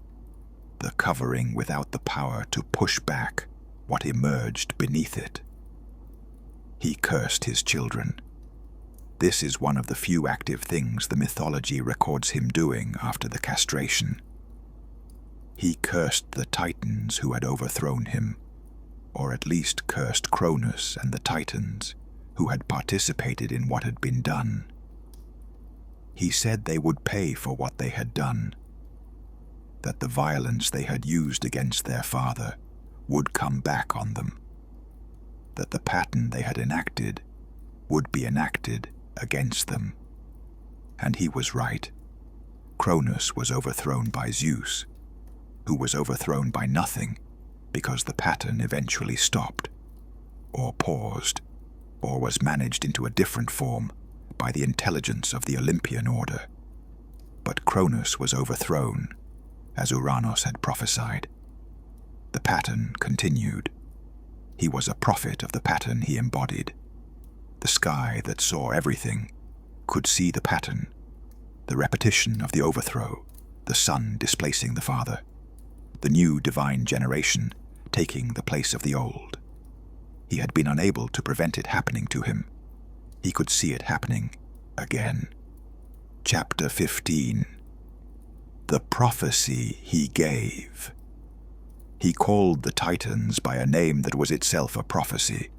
the covering without the power to push back what emerged beneath it. He cursed his children. This is one of the few active things the mythology records him doing after the castration. He cursed the Titans who had overthrown him, or at least cursed Cronus and the Titans who had participated in what had been done. He said they would pay for what they had done, that the violence they had used against their father would come back on them, that the pattern they had enacted would be enacted against them. And he was right. Cronus was overthrown by Zeus, who was overthrown by nothing because the pattern eventually stopped, or paused, or was managed into a different form by the intelligence of the Olympian order. But Cronus was overthrown, as Ouranos had prophesied. The pattern continued. He was a prophet of the pattern he embodied. The sky that saw everything could see the pattern, the repetition of the overthrow, the son displacing the father, the new divine generation taking the place of the old. He had been unable to prevent it happening to him. He could see it happening again. Chapter 15. The prophecy he gave. He called the Titans by a name that was itself a prophecy.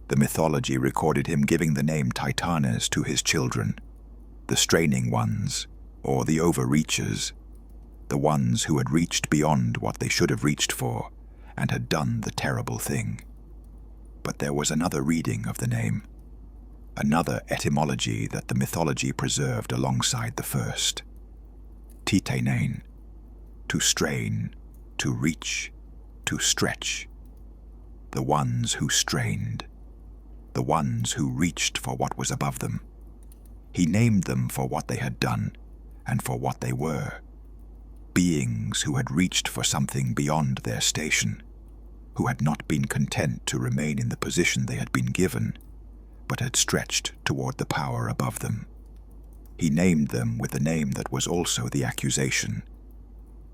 The mythology recorded him giving the name Titanes to his children, the straining ones, or the overreachers, the ones who had reached beyond what they should have reached for and had done the terrible thing. But there was another reading of the name, another etymology that the mythology preserved alongside the first. Titenain, to strain, to reach, to stretch. The ones who strained, the ones who reached for what was above them. He named them for what they had done and for what they were. Beings who had reached for something beyond their station, who had not been content to remain in the position they had been given, but had stretched toward the power above them. He named them with the name that was also the accusation,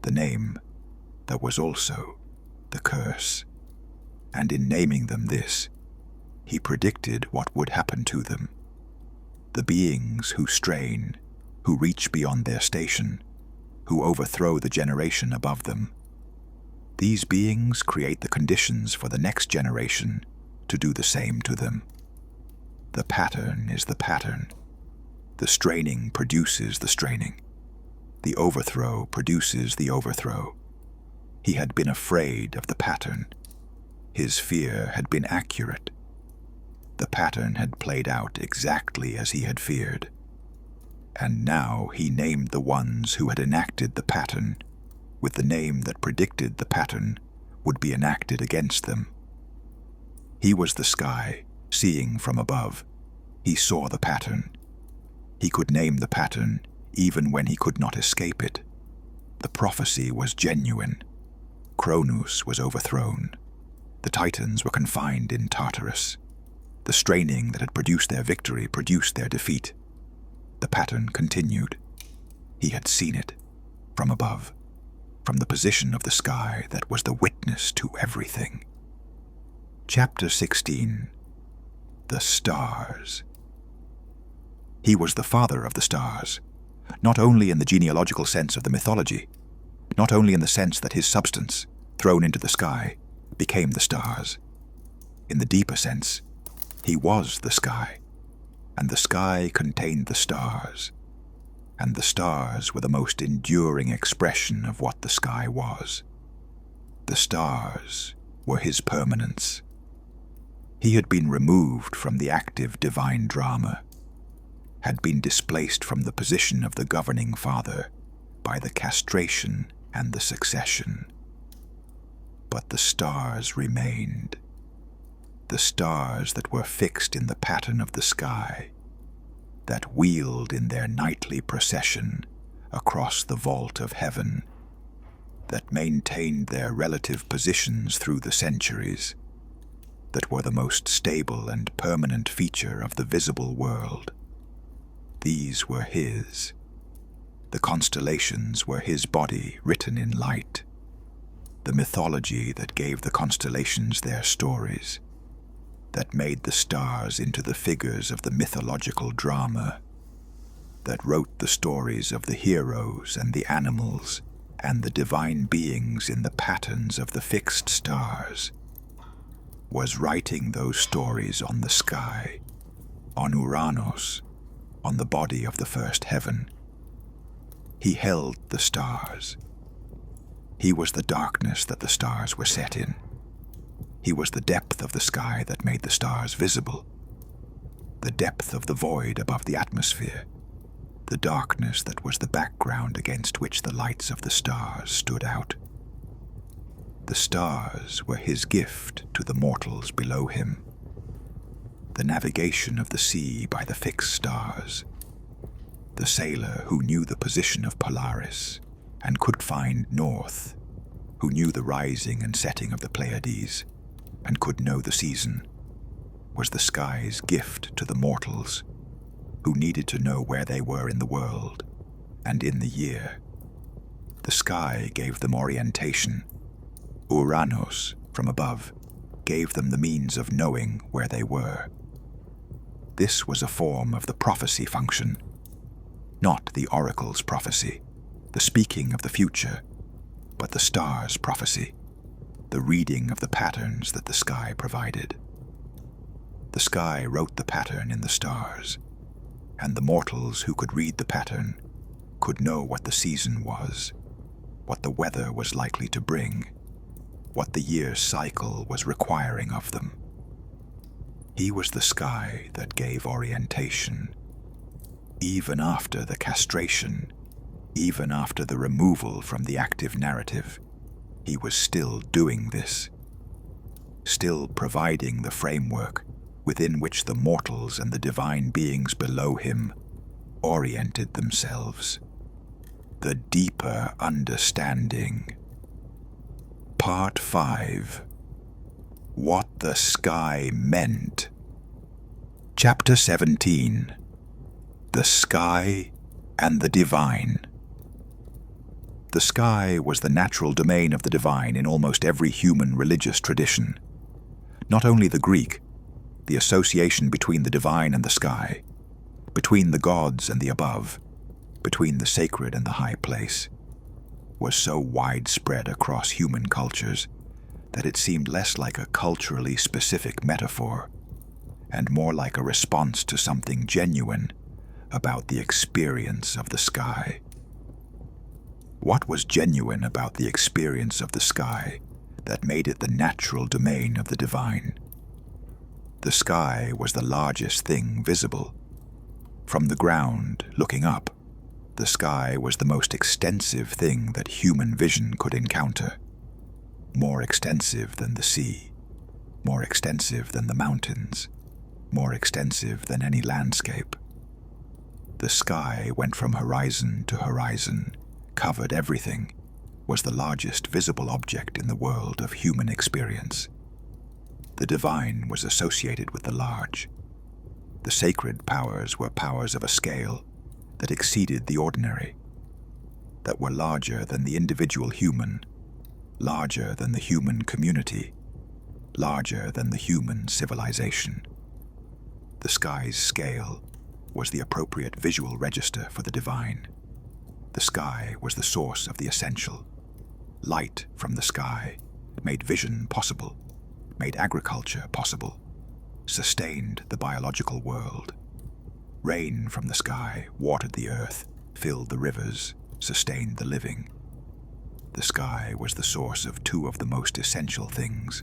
the name that was also the curse. And in naming them this, he predicted what would happen to them. The beings who strain, who reach beyond their station, who overthrow the generation above them. These beings create the conditions for the next generation to do the same to them. The pattern is the pattern. The straining produces the straining. The overthrow produces the overthrow. He had been afraid of the pattern. His fear had been accurate. The pattern had played out exactly as he had feared. And now he named the ones who had enacted the pattern with the name that predicted the pattern would be enacted against them. He was the sky, seeing from above. He saw the pattern. He could name the pattern even when he could not escape it. The prophecy was genuine. Cronus was overthrown. The Titans were confined in Tartarus. The straining that had produced their victory produced their defeat. The pattern continued. He had seen it from above, from the position of the sky that was the witness to everything. Chapter 16. The Stars. He was the father of the stars, not only in the genealogical sense of the mythology, not only in the sense that his substance, thrown into the sky, became the stars. In the deeper sense, he was the sky, and the sky contained the stars, and the stars were the most enduring expression of what the sky was. The stars were his permanence. He had been removed from the active divine drama, had been displaced from the position of the governing father by the castration and the succession. But the stars remained. The stars that were fixed in the pattern of the sky, that wheeled in their nightly procession across the vault of heaven, that maintained their relative positions through the centuries, that were the most stable and permanent feature of the visible world. These were his. The constellations were his body written in light, the mythology that gave the constellations their stories, that made the stars into the figures of the mythological drama, that wrote the stories of the heroes and the animals and the divine beings in the patterns of the fixed stars, was writing those stories on the sky, on Ouranos, on the body of the first heaven. He held the stars. He was the darkness that the stars were set in. He was the depth of the sky that made the stars visible, the depth of the void above the atmosphere, the darkness that was the background against which the lights of the stars stood out. The stars were his gift to the mortals below him. the navigation of the sea by the fixed stars, the sailor who knew the position of Polaris and could find north, who knew the rising and setting of the Pleiades and could know the season, was the sky's gift to the mortals who needed to know where they were in the world and in the year. The sky gave them orientation. Ouranos, from above, gave them the means of knowing where they were. This was a form of the prophecy function, not the oracle's prophecy, the speaking of the future, but the star's prophecy, the reading of the patterns that the sky provided. The sky wrote the pattern in the stars, and the mortals who could read the pattern could know what the season was, what the weather was likely to bring, what the year's cycle was requiring of them. He was the sky that gave orientation. Even after the castration, even after the removal from the active narrative, he was still doing this, still providing the framework within which the mortals and the divine beings below him oriented themselves. The deeper understanding. Part 5. What the Sky Meant. Chapter 17. The Sky and the Divine. The sky was the natural domain of the divine in almost every human religious tradition. Not only the Greek, the association between the divine and the sky, between the gods and the above, between the sacred and the high place, was so widespread across human cultures that it seemed less like a culturally specific metaphor and more like a response to something genuine about the experience of the sky. What was genuine about the experience of the sky that made it the natural domain of the divine? The sky was the largest thing visible. From the ground, looking up, the sky was the most extensive thing that human vision could encounter. More extensive than the sea, more extensive than the mountains, more extensive than any landscape. The sky went from horizon to horizon, covered everything, was the largest visible object in the world of human experience. The divine was associated with the large. The sacred powers were powers of a scale that exceeded the ordinary, that were larger than the individual human, larger than the human community, larger than the human civilization. The sky's scale was the appropriate visual register for the divine. The sky was the source of the essential. Light from the sky made vision possible, made agriculture possible, sustained the biological world. Rain from the sky watered the earth, filled the rivers, sustained the living. The sky was the source of two of the most essential things,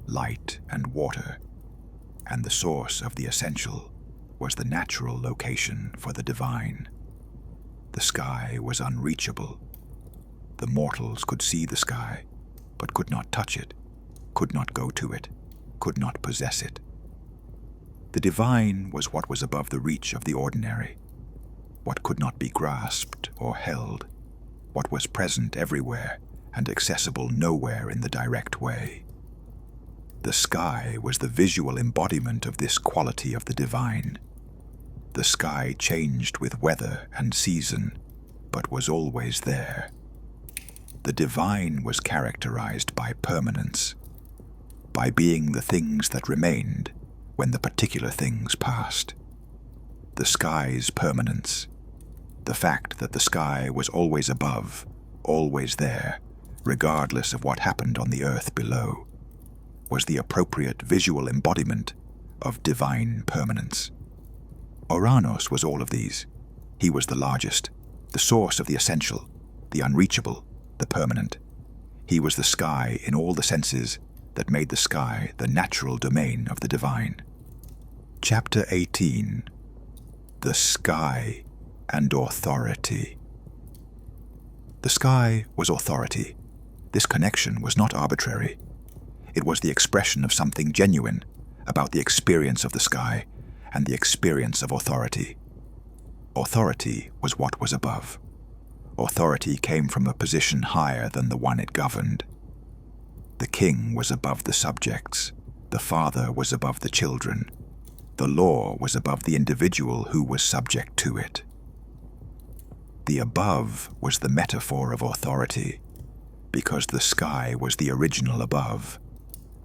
light and water, and the source of the essential was the natural location for the divine. The sky was unreachable. The mortals could see the sky, but could not touch it, could not go to it, could not possess it. The divine was what was above the reach of the ordinary, what could not be grasped or held, what was present everywhere and accessible nowhere in the direct way. The sky was the visual embodiment of this quality of the divine. The sky changed with weather and season, but was always there. The divine was characterized by permanence, by being the things that remained when the particular things passed. The sky's permanence, the fact that the sky was always above, always there, regardless of what happened on the earth below, was the appropriate visual embodiment of divine permanence. Ouranos was all of these. He was the largest, the source of the essential, the unreachable, the permanent. He was the sky in all the senses that made the sky the natural domain of the divine. Chapter 18. The Sky and Authority. The sky was authority. This connection was not arbitrary. It was the expression of something genuine, about the experience of the sky and the experience of authority. Authority was what was above. Authority came from a position higher than the one it governed. The king was above the subjects. The father was above the children. The law was above the individual who was subject to it. The above was the metaphor of authority, because the sky was the original above,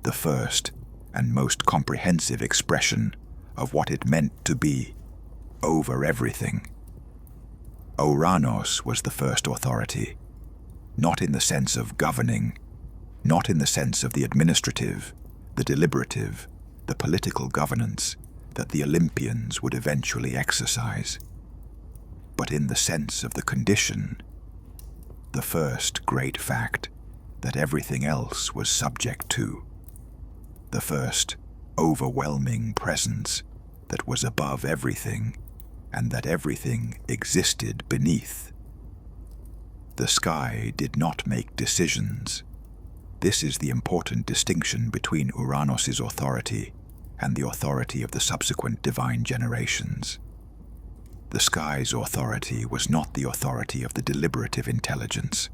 the first and most comprehensive expression of what it meant to be over everything. Ouranos was the first authority, not in the sense of governing, not in the sense of the administrative, the deliberative, the political governance that the Olympians would eventually exercise, but in the sense of the condition, the first great fact that everything else was subject to, the first overwhelming presence that was above everything and that everything existed beneath. The sky did not make decisions. This is the important distinction between Ouranos' authority and the authority of the subsequent divine generations. The sky's authority was not the authority of the deliberative intelligence,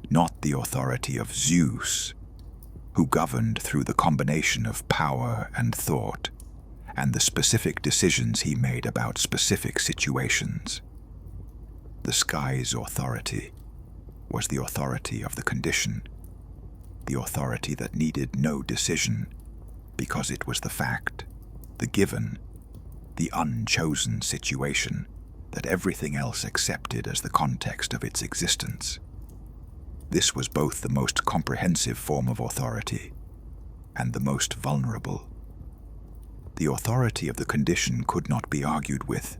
not the authority of Zeus, who governed through the combination of power and thought, and the specific decisions he made about specific situations. The sky's authority was the authority of the condition, the authority that needed no decision, because it was the fact, the given, the unchosen situation that everything else accepted as the context of its existence. This was both the most comprehensive form of authority and the most vulnerable. The authority of the condition could not be argued with.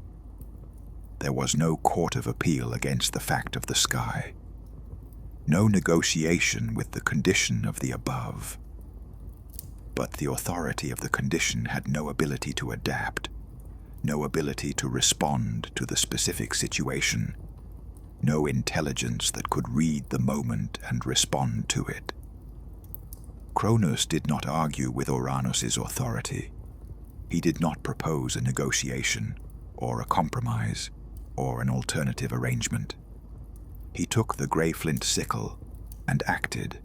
There was no court of appeal against the fact of the sky, no negotiation with the condition of the above. But the authority of the condition had no ability to adapt, no ability to respond to the specific situation, no intelligence that could read the moment and respond to it. Kronos did not argue with Ouranos' authority. He did not propose a negotiation, or a compromise, or an alternative arrangement. He took the grey flint sickle and acted.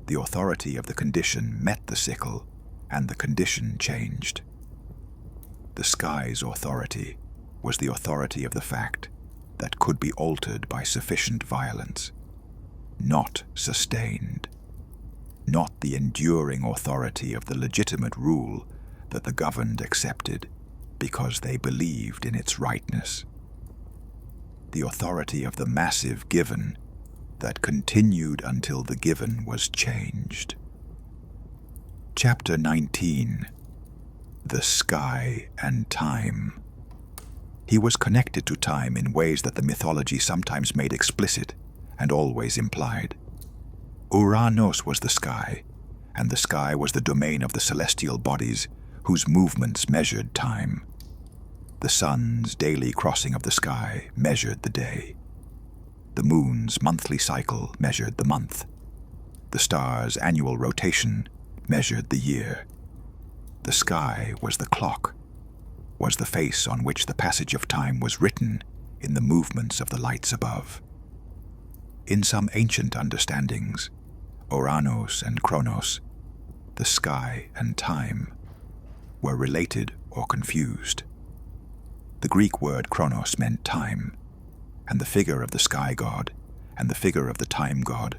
The authority of the condition met the sickle, and the condition changed. The sky's authority was the authority of the fact that could be altered by sufficient violence, not sustained, not the enduring authority of the legitimate rule that the governed accepted because they believed in its rightness. The authority of the massive given that continued until the given was changed. Chapter 19. The Sky and Time. He was connected to time in ways that the mythology sometimes made explicit and always implied. Ouranos was the sky, and the sky was the domain of the celestial bodies whose movements measured time. The sun's daily crossing of the sky measured the day. The moon's monthly cycle measured the month. The star's annual rotation measured the year. The sky was the clock, was the face on which the passage of time was written in the movements of the lights above. In some ancient understandings, Ouranos and Kronos, the sky and time, were related or confused. The Greek word chronos meant time, and the figure of the sky god and the figure of the time god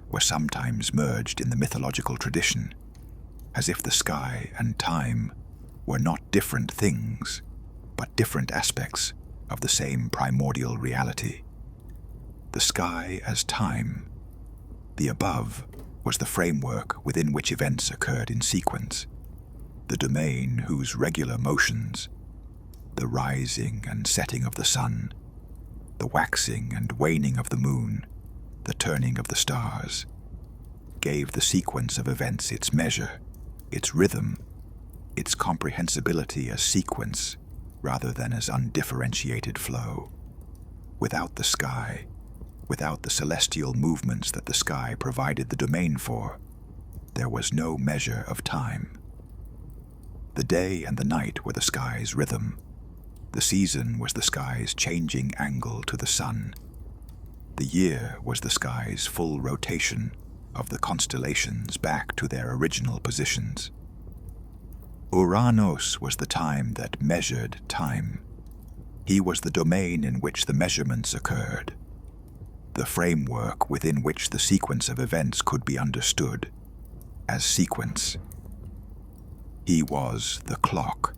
were sometimes merged in the mythological tradition, as if the sky and time were not different things, but different aspects of the same primordial reality. The sky as time, the above, was the framework within which events occurred in sequence, the domain whose regular motions, the rising and setting of the sun, the waxing and waning of the moon, the turning of the stars, gave the sequence of events its measure, its rhythm, its comprehensibility as sequence rather than as undifferentiated flow. Without the sky, without the celestial movements that the sky provided the domain for, there was no measure of time. day and the night were the sky's rhythm. The season was the sky's changing angle to the sun. The year was the sky's full rotation of the constellations back to their original positions. Ouranos was the time that measured time. He was the domain in which the measurements occurred, the framework within which the sequence of events could be understood as sequence. He was the clock,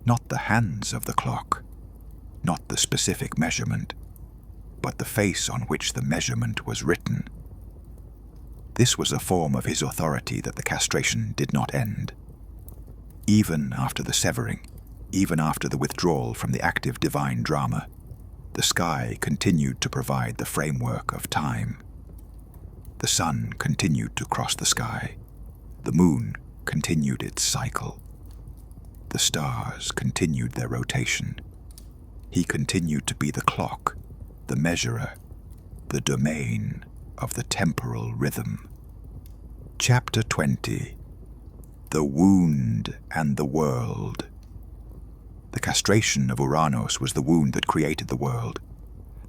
not the hands of the clock, not the specific measurement, but the face on which the measurement was written. This was a form of his authority that the castration did not end. Even after the severing, even after the withdrawal from the active divine drama, the sky continued to provide the framework of time. The sun continued to cross the sky. The moon continued its cycle. The stars continued their rotation. He continued to be the clock, the measurer, the domain of the temporal rhythm. Chapter 20. The Wound and the World. The castration of Ouranos was the wound that created the world.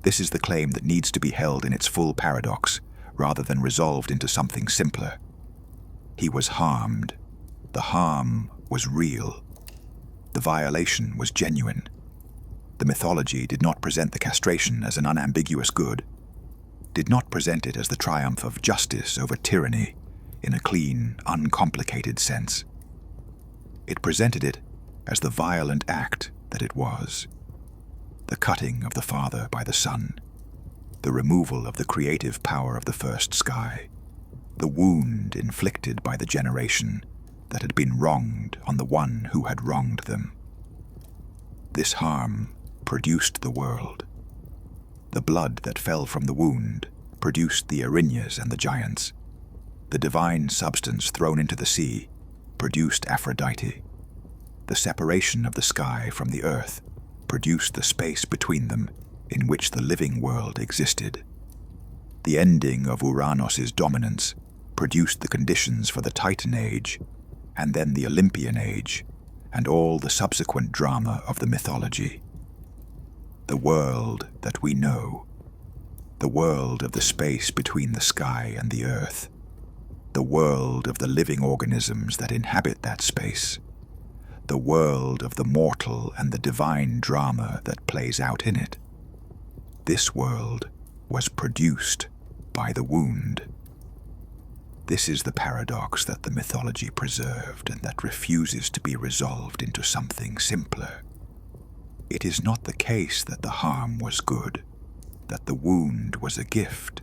This is the claim that needs to be held in its full paradox, rather than resolved into something simpler. He was harmed. The harm was real. The violation was genuine. The mythology did not present the castration as an unambiguous good, did not present it as the triumph of justice over tyranny in a clean, uncomplicated sense. It presented it as the violent act that it was. The cutting of the Father by the Son, the removal of the creative power of the first sky, the wound inflicted by the generation that had been wronged on the one who had wronged them. This harm produced the world. The blood that fell from the wound produced the Erinyes and the giants. The divine substance thrown into the sea produced Aphrodite. The separation of the sky from the earth produced the space between them in which the living world existed. The ending of Ouranos' dominance produced the conditions for the Titan Age, and then the Olympian Age, and all the subsequent drama of the mythology. The world that we know, the world of the space between the sky and the earth, the world of the living organisms that inhabit that space, the world of the mortal and the divine drama that plays out in it. This world was produced by the wound. This is the paradox that the mythology preserved and that refuses to be resolved into something simpler. It is not the case that the harm was good, that the wound was a gift,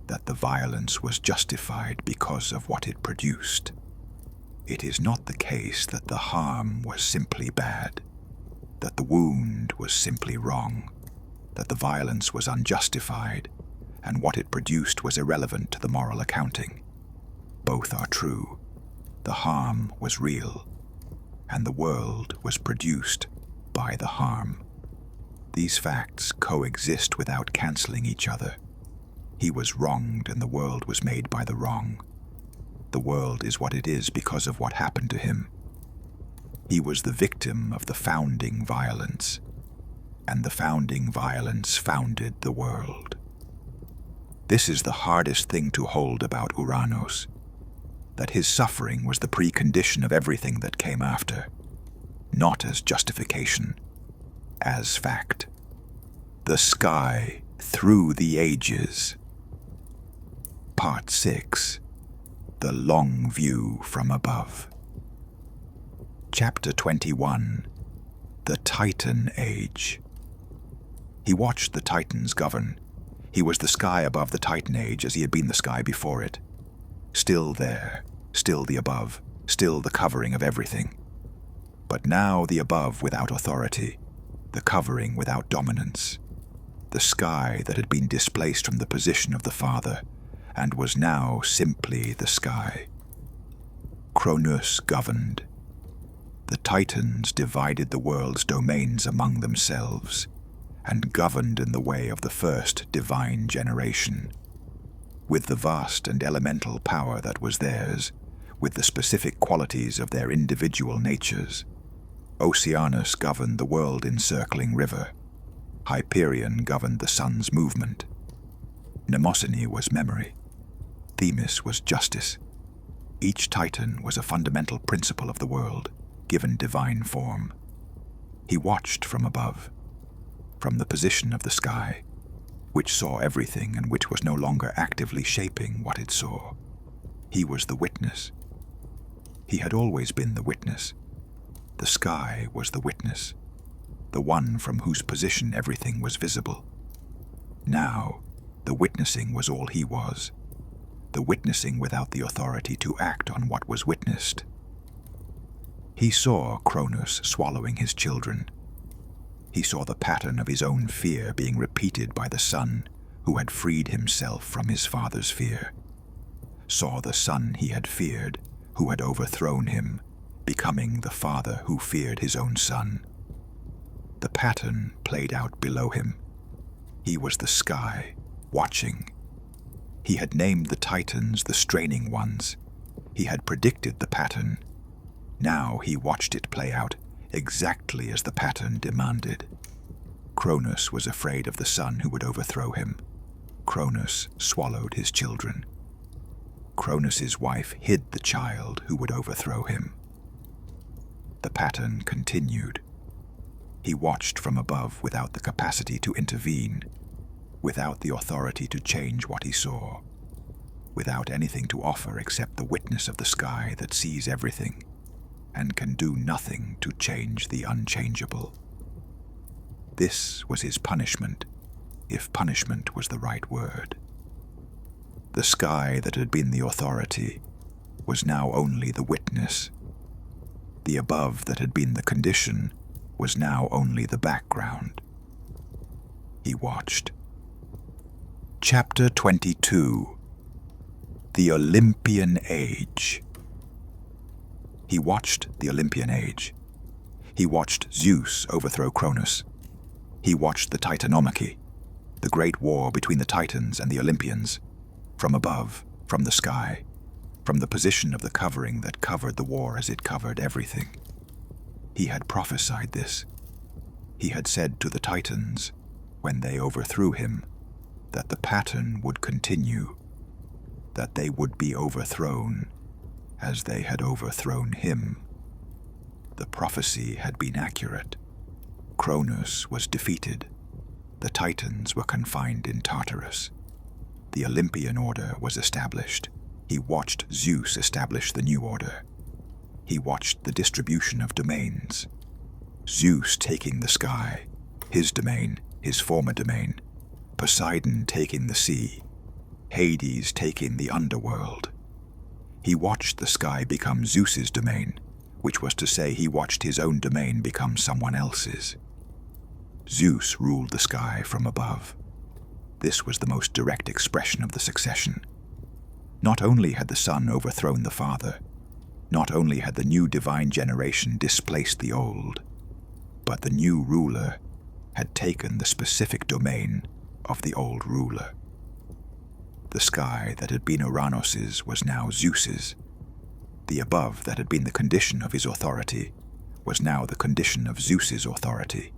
that the violence was justified because of what it produced. It is not the case that the harm was simply bad, that the wound was simply wrong, that the violence was unjustified, and what it produced was irrelevant to the moral accounting. Both are true. The harm was real, and the world was produced by the harm. These facts coexist without canceling each other. He was wronged, and the world was made by the wrong. The world is what it is because of what happened to him. He was the victim of the founding violence, and the founding violence founded the world. This is the hardest thing to hold about Ouranos, that his suffering was the precondition of everything that came after, not as justification, as fact. The sky through the ages. Part 6. The Long View from Above. Chapter 21. The Titan Age. He watched the Titans govern. He was the sky above the Titan Age as he had been the sky before it. Still there, still the above, still the covering of everything. But now the above without authority, the covering without dominance. The sky that had been displaced from the position of the Father, and was now simply the sky. Cronus governed. The Titans divided the world's domains among themselves, and governed in the way of the first divine generation. With the vast and elemental power that was theirs, with the specific qualities of their individual natures. Oceanus governed the world-encircling river. Hyperion governed the sun's movement. Mnemosyne was memory. Themis was justice. Each titan was a fundamental principle of the world, given divine form. He watched from above, from the position of the sky, which saw everything and which was no longer actively shaping what it saw. He was the witness. He had always been the witness. The sky was the witness, the one from whose position everything was visible. Now, the witnessing was all he was, the witnessing without the authority to act on what was witnessed. He saw Ouranos swallowing his children. He saw the pattern of his own fear being repeated by the son who had freed himself from his father's fear. Saw the son he had feared, who had overthrown him, becoming the father who feared his own son. The pattern played out below him. He was the sky, watching. He had named the titans the straining ones. He had predicted the pattern. Now he watched it play out exactly as the pattern demanded. Ouranos was afraid of the son who would overthrow him. Ouranos swallowed his children. Ouranos' wife hid the child who would overthrow him. The pattern continued. He watched from above without the capacity to intervene, without the authority to change what he saw, without anything to offer except the witness of the sky that sees everything and can do nothing to change the unchangeable. This was his punishment, if punishment was the right word. The sky that had been the authority was now only the witness. The above that had been the condition was now only the background. He watched. Chapter 22. The Olympian Age. He watched the Olympian Age. He watched Zeus overthrow Ouranos. He watched the Titanomachy, the great war between the Titans and the Olympians, from above, from the sky, from the position of the covering that covered the war as it covered everything. He had prophesied this. He had said to the Titans, when they overthrew him, that the pattern would continue, that they would be overthrown as they had overthrown him. The prophecy had been accurate. Ouranos was defeated. The Titans were confined in Tartarus. The Olympian order was established. He watched Zeus establish the new order. He watched the distribution of domains. Zeus taking the sky, his domain, his former domain. Poseidon taking the sea. Hades taking the underworld. He watched the sky become Zeus's domain, which was to say he watched his own domain become someone else's. Zeus ruled the sky from above. This was the most direct expression of the succession. Not only had the son overthrown the father, not only had the new divine generation displaced the old, but the new ruler had taken the specific domain of the old ruler. The sky that had been Ouranos's was now Zeus's. The above that had been the condition of his authority was now the condition of Zeus's authority.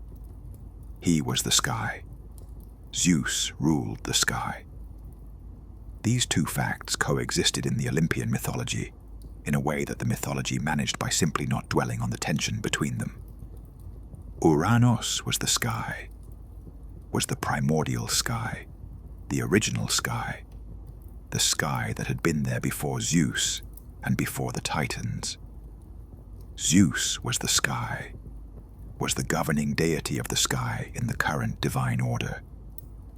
He was the sky. Zeus ruled the sky. These two facts coexisted in the Olympian mythology in a way that the mythology managed by simply not dwelling on the tension between them. Ouranos was the sky, was the primordial sky, the original sky, the sky that had been there before Zeus and before the Titans. Zeus was the sky, was the governing deity of the sky in the current divine order,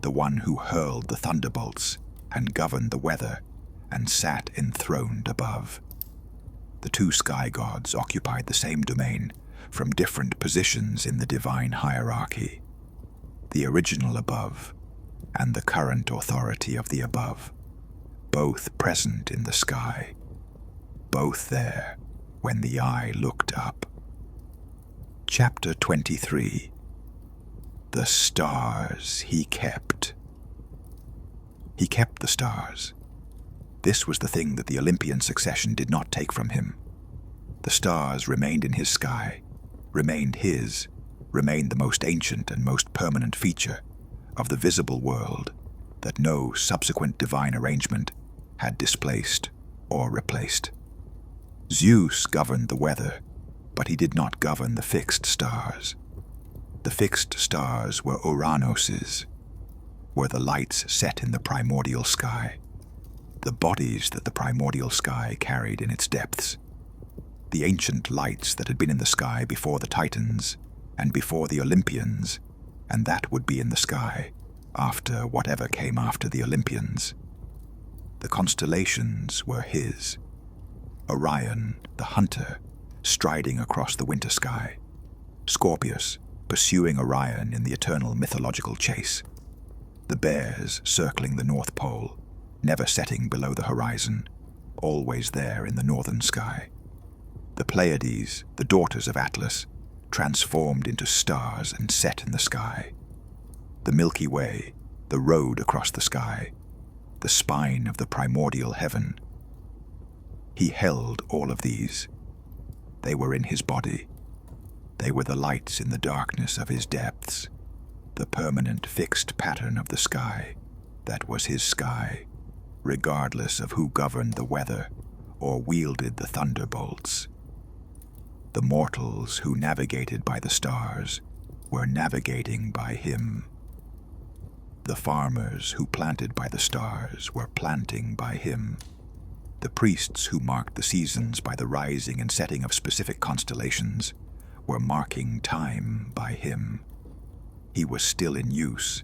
the one who hurled the thunderbolts and governed the weather and sat enthroned above. The two sky gods occupied the same domain from different positions in the divine hierarchy. The original above and the current authority of the above, both present in the sky, both there when the eye looked up. Chapter 23. The stars he kept. He kept the stars. This was the thing that the Olympian succession did not take from him. The stars remained in his sky, remained his, remained the most ancient and most permanent feature of the visible world that no subsequent divine arrangement had displaced or replaced. Zeus governed the weather, but he did not govern the fixed stars. The fixed stars were Ouranoses, were the lights set in the primordial sky, the bodies that the primordial sky carried in its depths, the ancient lights that had been in the sky before the Titans and before the Olympians, and that would be in the sky after whatever came after the Olympians. The constellations were his. Orion, the hunter, striding across the winter sky. Scorpius, pursuing Orion in the eternal mythological chase. The bears circling the North Pole, never setting below the horizon, always there in the northern sky. The Pleiades, the daughters of Atlas, transformed into stars and set in the sky. The Milky Way, the road across the sky, the spine of the primordial heaven. He held all of these. They were in his body. They were the lights in the darkness of his depths, the permanent fixed pattern of the sky that was his sky, regardless of who governed the weather or wielded the thunderbolts. The mortals who navigated by the stars were navigating by him. The farmers who planted by the stars were planting by him. The priests who marked the seasons by the rising and setting of specific constellations were marking time by him. He was still in use.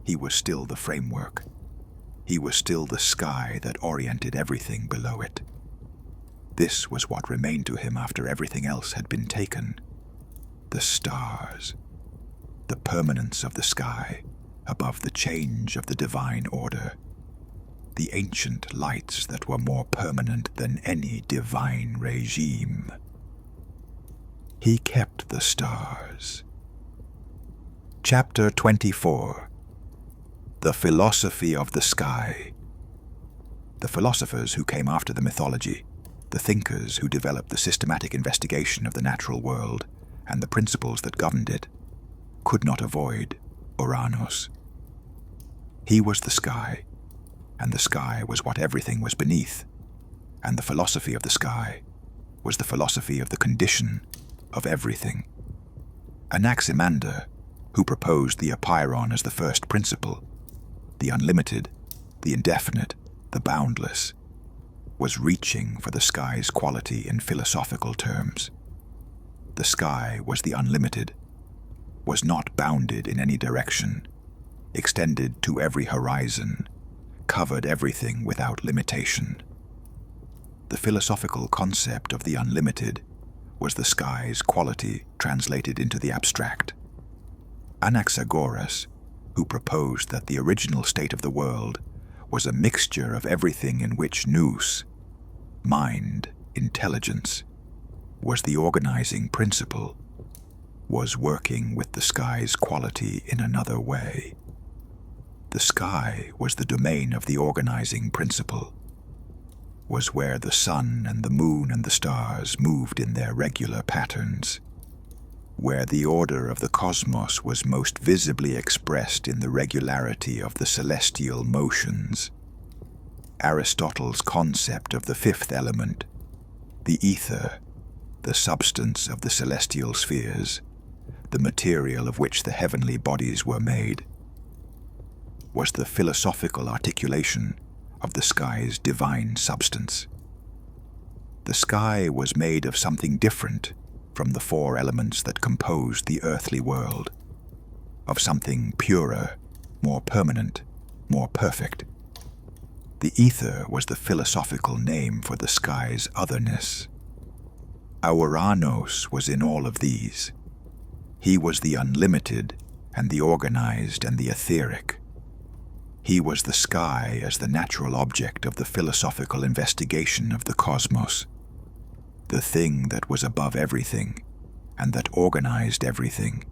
He was still the framework. He was still the sky that oriented everything below it. This was what remained to him after everything else had been taken. The stars. The permanence of the sky above the change of the divine order. The ancient lights that were more permanent than any divine regime. He kept the stars. Chapter 24. The Philosophy of the Sky. The philosophers who came after the mythology, the thinkers who developed the systematic investigation of the natural world and the principles that governed it, could not avoid Ouranos. He was the sky, and the sky was what everything was beneath, and the philosophy of the sky was the philosophy of the condition of everything. Anaximander, who proposed the apeiron as the first principle, the unlimited, the indefinite, the boundless, was reaching for the sky's quality in philosophical terms. The sky was the unlimited, was not bounded in any direction, extended to every horizon, covered everything without limitation. The philosophical concept of the unlimited was the sky's quality translated into the abstract. Anaxagoras, who proposed that the original state of the world was a mixture of everything in which nous, mind, intelligence, was the organizing principle, was working with the sky's quality in another way. The sky was the domain of the organizing principle, was where the sun and the moon and the stars moved in their regular patterns, where the order of the cosmos was most visibly expressed in the regularity of the celestial motions. Aristotle's concept of the fifth element, the ether, the substance of the celestial spheres, the material of which the heavenly bodies were made, was the philosophical articulation of the sky's divine substance. The sky was made of something different from the four elements that composed the earthly world, of something purer, more permanent, more perfect. The ether was the philosophical name for the sky's otherness. Ouranos was in all of these. He was the unlimited and the organized and the etheric. He was the sky as the natural object of the philosophical investigation of the cosmos, the thing that was above everything and that organized everything,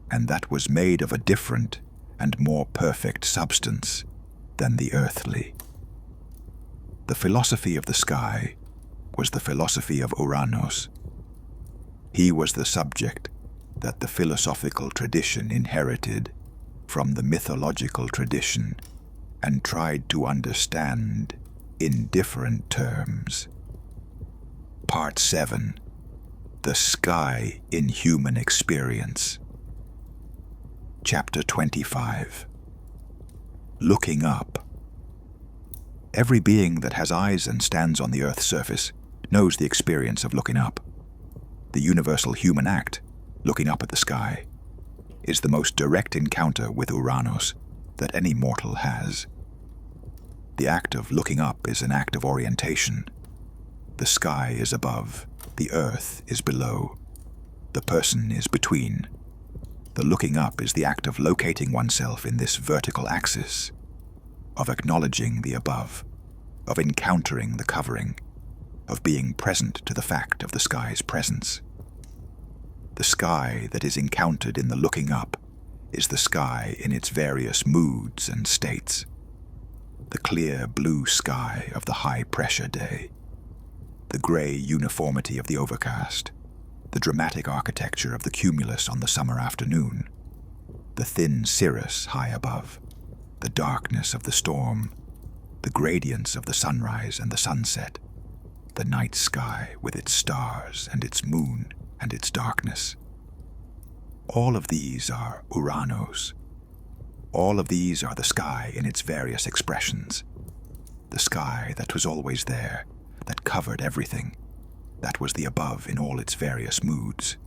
and that was made of a different and more perfect substance than the earthly. The philosophy of the sky was the philosophy of Ouranos. He was the subject that the philosophical tradition inherited from the mythological tradition and tried to understand in different terms. Part 7. The Sky in Human Experience. Chapter 25. Looking Up. Every being that has eyes and stands on the Earth's surface knows the experience of looking up. The universal human act, looking up at the sky, is the most direct encounter with Ouranos that any mortal has. The act of looking up is an act of orientation. The sky is above, the earth is below, the person is between. The looking up is the act of locating oneself in this vertical axis, of acknowledging the above, of encountering the covering, of being present to the fact of the sky's presence. The sky that is encountered in the looking up is the sky in its various moods and states. The clear blue sky of the high-pressure day, the gray uniformity of the overcast, the dramatic architecture of the cumulus on the summer afternoon, the thin cirrus high above, the darkness of the storm, the gradients of the sunrise and the sunset, the night sky with its stars and its moon and its darkness. All of these are Ouranos. All of these are the sky in its various expressions. The sky that was always there, that covered everything, that was the above in all its various moods.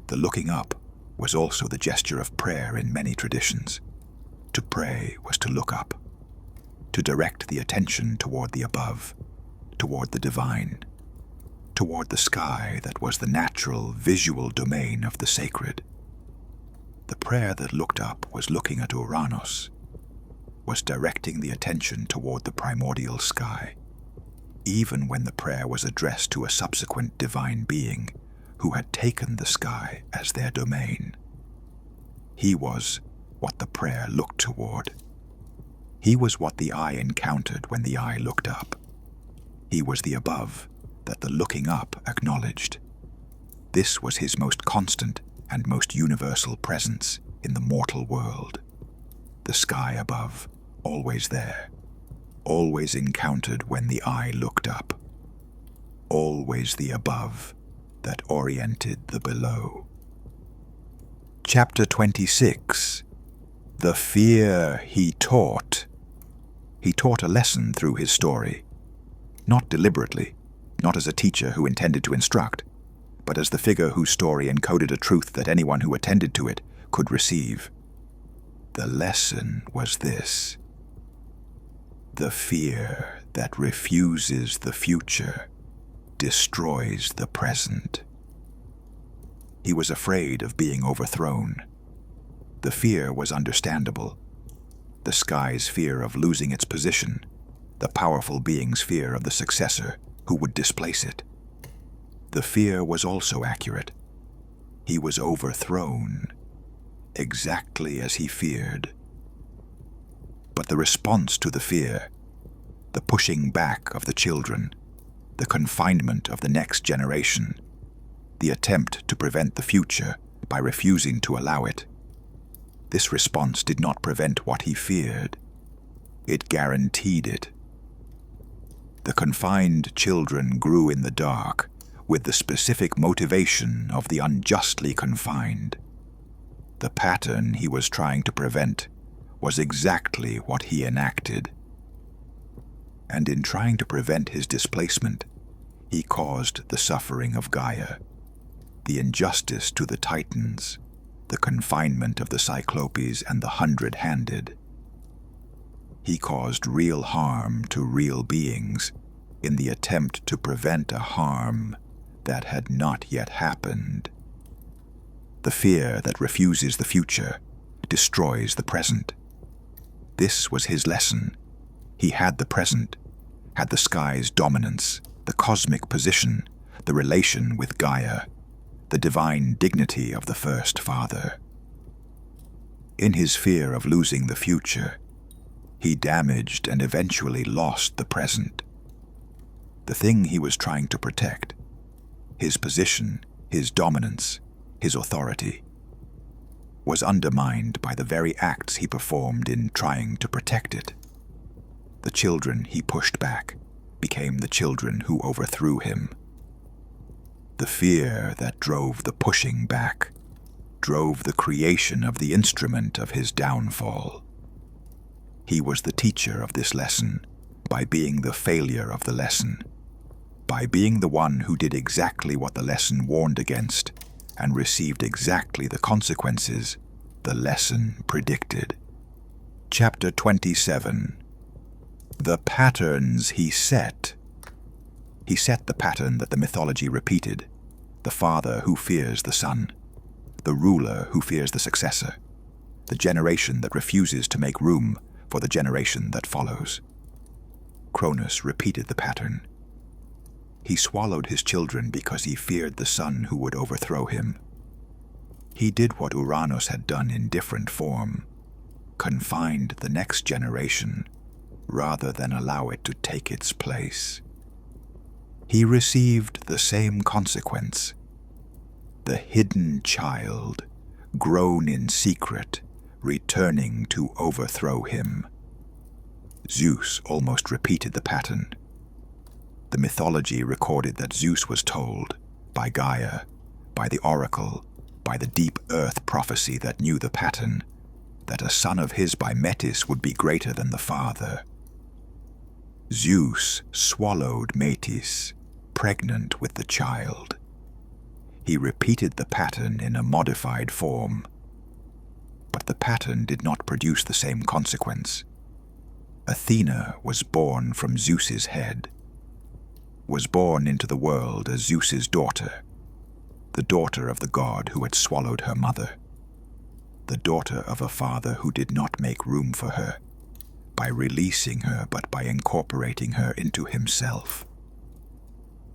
The looking up was also the gesture of prayer in many traditions. To pray was to look up, to direct the attention toward the above, toward the divine, toward the sky that was the natural, visual domain of the sacred. The prayer that looked up was looking at Ouranos, was directing the attention toward the primordial sky, even when the prayer was addressed to a subsequent divine being who had taken the sky as their domain. He was what the prayer looked toward. He was what the eye encountered when the eye looked up. He was the above that the looking up acknowledged. This was his most constant and most universal presence in the mortal world. The sky above, always there, always encountered when the eye looked up. Always the above that oriented the below. Chapter 26. The Fear He Taught. He taught a lesson through his story, not deliberately, not as a teacher who intended to instruct, but as the figure whose story encoded a truth that anyone who attended to it could receive. The lesson was this: the fear that refuses the future destroys the present. He was afraid of being overthrown. The fear was understandable. The sky's fear of losing its position, the powerful being's fear of the successor who would displace it. The fear was also accurate. He was overthrown, exactly as he feared. But the response to the fear, the pushing back of the children, the confinement of the next generation, the attempt to prevent the future by refusing to allow it, this response did not prevent what he feared. It guaranteed it. The confined children grew in the dark with the specific motivation of the unjustly confined. The pattern he was trying to prevent was exactly what he enacted. And in trying to prevent his displacement, he caused the suffering of Gaia, the injustice to the Titans, the confinement of the Cyclopes and the Hundred-Handed. He caused real harm to real beings in the attempt to prevent a harm that had not yet happened. The fear that refuses the future destroys the present. This was his lesson. He had the present, had the sky's dominance, the cosmic position, the relation with Gaia, the divine dignity of the First Father. In his fear of losing the future, He damaged and eventually lost the present. The thing he was trying to protect, his position, his dominance, his authority, was undermined by the very acts he performed in trying to protect it. The children he pushed back became the children who overthrew him. The fear that drove the pushing back drove the creation of the instrument of his downfall. He was the teacher of this lesson by being the failure of the lesson, by being the one who did exactly what the lesson warned against and received exactly the consequences the lesson predicted. Chapter 27. The patterns he set. He set the pattern that the mythology repeated: the father who fears the son, the ruler who fears the successor, the generation that refuses to make room for the generation that follows. Cronus repeated the pattern. He swallowed his children because he feared the son who would overthrow him. He did what Ouranos had done in different form, confined the next generation rather than allow it to take its place. He received the same consequence. The hidden child, grown in secret, returning to overthrow him. Zeus almost repeated the pattern. The mythology recorded that Zeus was told, by Gaia, by the oracle, by the deep earth prophecy that knew the pattern, that a son of his by Metis would be greater than the father. Zeus swallowed Metis, pregnant with the child. He repeated the pattern in a modified form, but the pattern did not produce the same consequence. Athena was born from Zeus's head, was born into the world as Zeus's daughter, the daughter of the god who had swallowed her mother, the daughter of a father who did not make room for her by releasing her but by incorporating her into himself.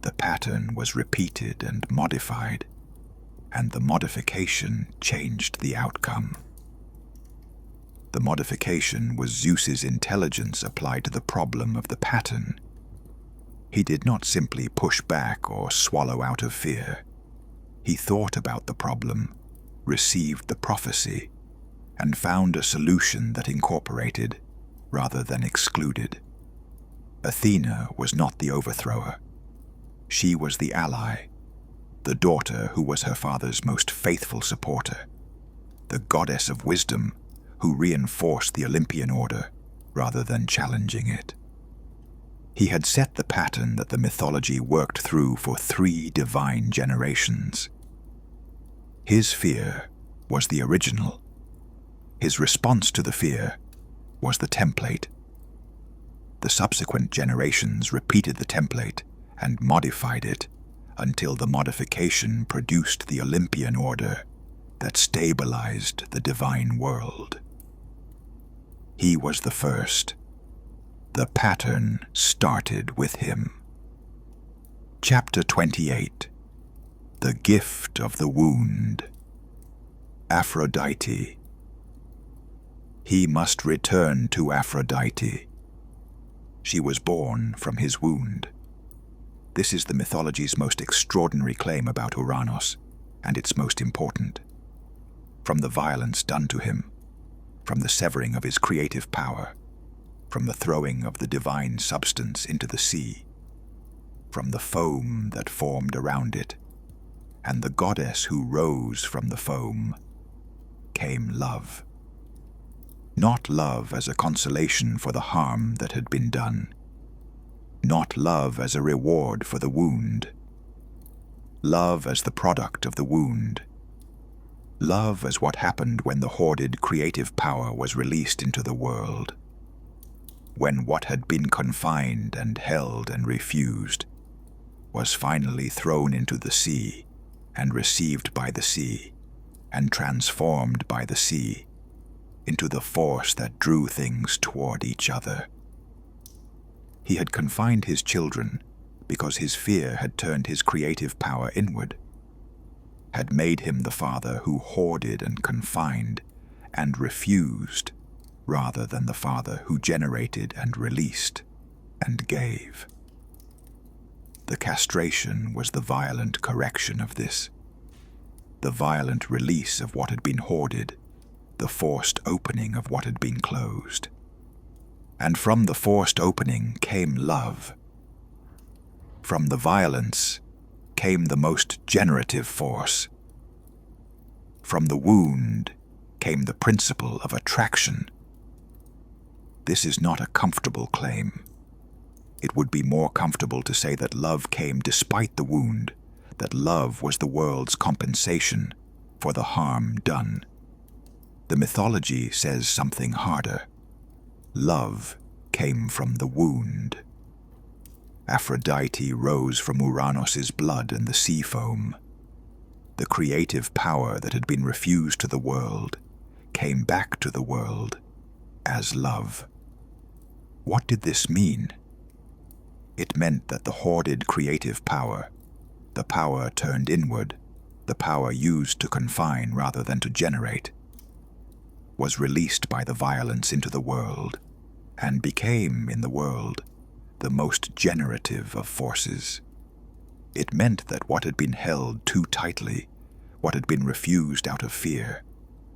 The pattern was repeated and modified, and the modification changed the outcome. The modification was Zeus's intelligence applied to the problem of the pattern. He did not simply push back or swallow out of fear. He thought about the problem, received the prophecy, and found a solution that incorporated rather than excluded. Athena was not the overthrower. She was the ally, the daughter who was her father's most faithful supporter, the goddess of wisdom who reinforced the Olympian order rather than challenging it. He had set the pattern that the mythology worked through for 3 divine generations. His fear was the original. His response to the fear was the template. The subsequent generations repeated the template and modified it until the modification produced the Olympian order that stabilized the divine world. He was the first. The pattern started with him. Chapter 28. The Gift of the Wound. Aphrodite. He must return to Aphrodite. She was born from his wound. This is the mythology's most extraordinary claim about Ouranos, and its most important. From the violence done to him, from the severing of his creative power, from the throwing of the divine substance into the sea, from the foam that formed around it, and the goddess who rose from the foam, came love. Not love as a consolation for the harm that had been done, not love as a reward for the wound, love as the product of the wound, love as what happened when the hoarded creative power was released into the world, when what had been confined and held and refused was finally thrown into the sea and received by the sea and transformed by the sea into the force that drew things toward each other. He had confined his children because his fear had turned his creative power inward, had made him the father who hoarded and confined and refused rather than the Father who generated and released and gave. The castration was the violent correction of this, the violent release of what had been hoarded, the forced opening of what had been closed. And from the forced opening came love. From the violence came the most generative force. From the wound came the principle of attraction. This is not a comfortable claim. It would be more comfortable to say that love came despite the wound, that love was the world's compensation for the harm done. The mythology says something harder. Love came from the wound. Aphrodite rose from Ouranos' blood and the sea foam. The creative power that had been refused to the world came back to the world as love. What did this mean? It meant that the hoarded creative power, the power turned inward, the power used to confine rather than to generate, was released by the violence into the world and became, in the world, the most generative of forces. It meant that what had been held too tightly, what had been refused out of fear,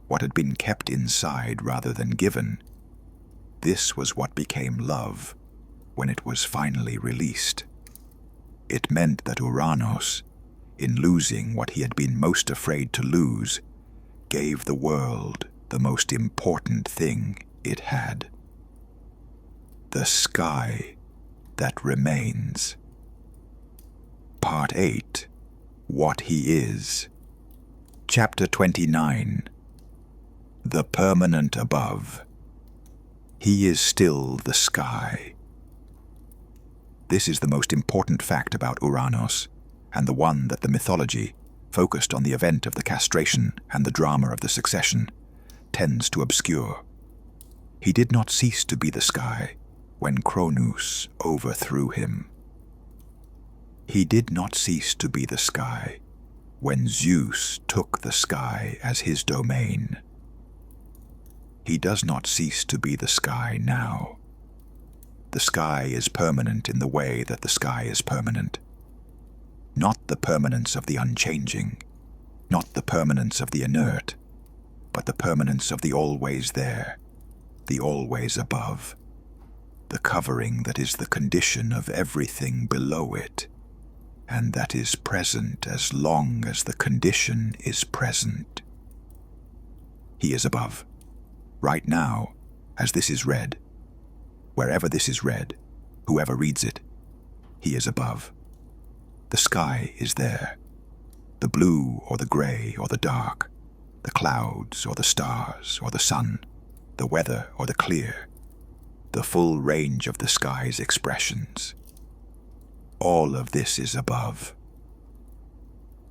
what had been kept inside rather than given, this was what became love when it was finally released. It meant that Ouranos, in losing what he had been most afraid to lose, gave the world the most important thing it had: the sky that remains. Part 8. What He Is. Chapter 29. The Permanent Above. He is still the sky. This is the most important fact about Ouranos, and the one that the mythology, focused on the event of the castration and the drama of the succession, tends to obscure. He did not cease to be the sky when Kronos overthrew him. He did not cease to be the sky when Zeus took the sky as his domain. He does not cease to be the sky now. The sky is permanent in the way that the sky is permanent. Not the permanence of the unchanging, not the permanence of the inert, but the permanence of the always there, the always above, the covering that is the condition of everything below it, and that is present as long as the condition is present. He is above. Right now, as this is read, wherever this is read, whoever reads it, he is above. The sky is there. The blue or the gray or the dark, the clouds or the stars or the sun, the weather or the clear, the full range of the sky's expressions. All of this is above.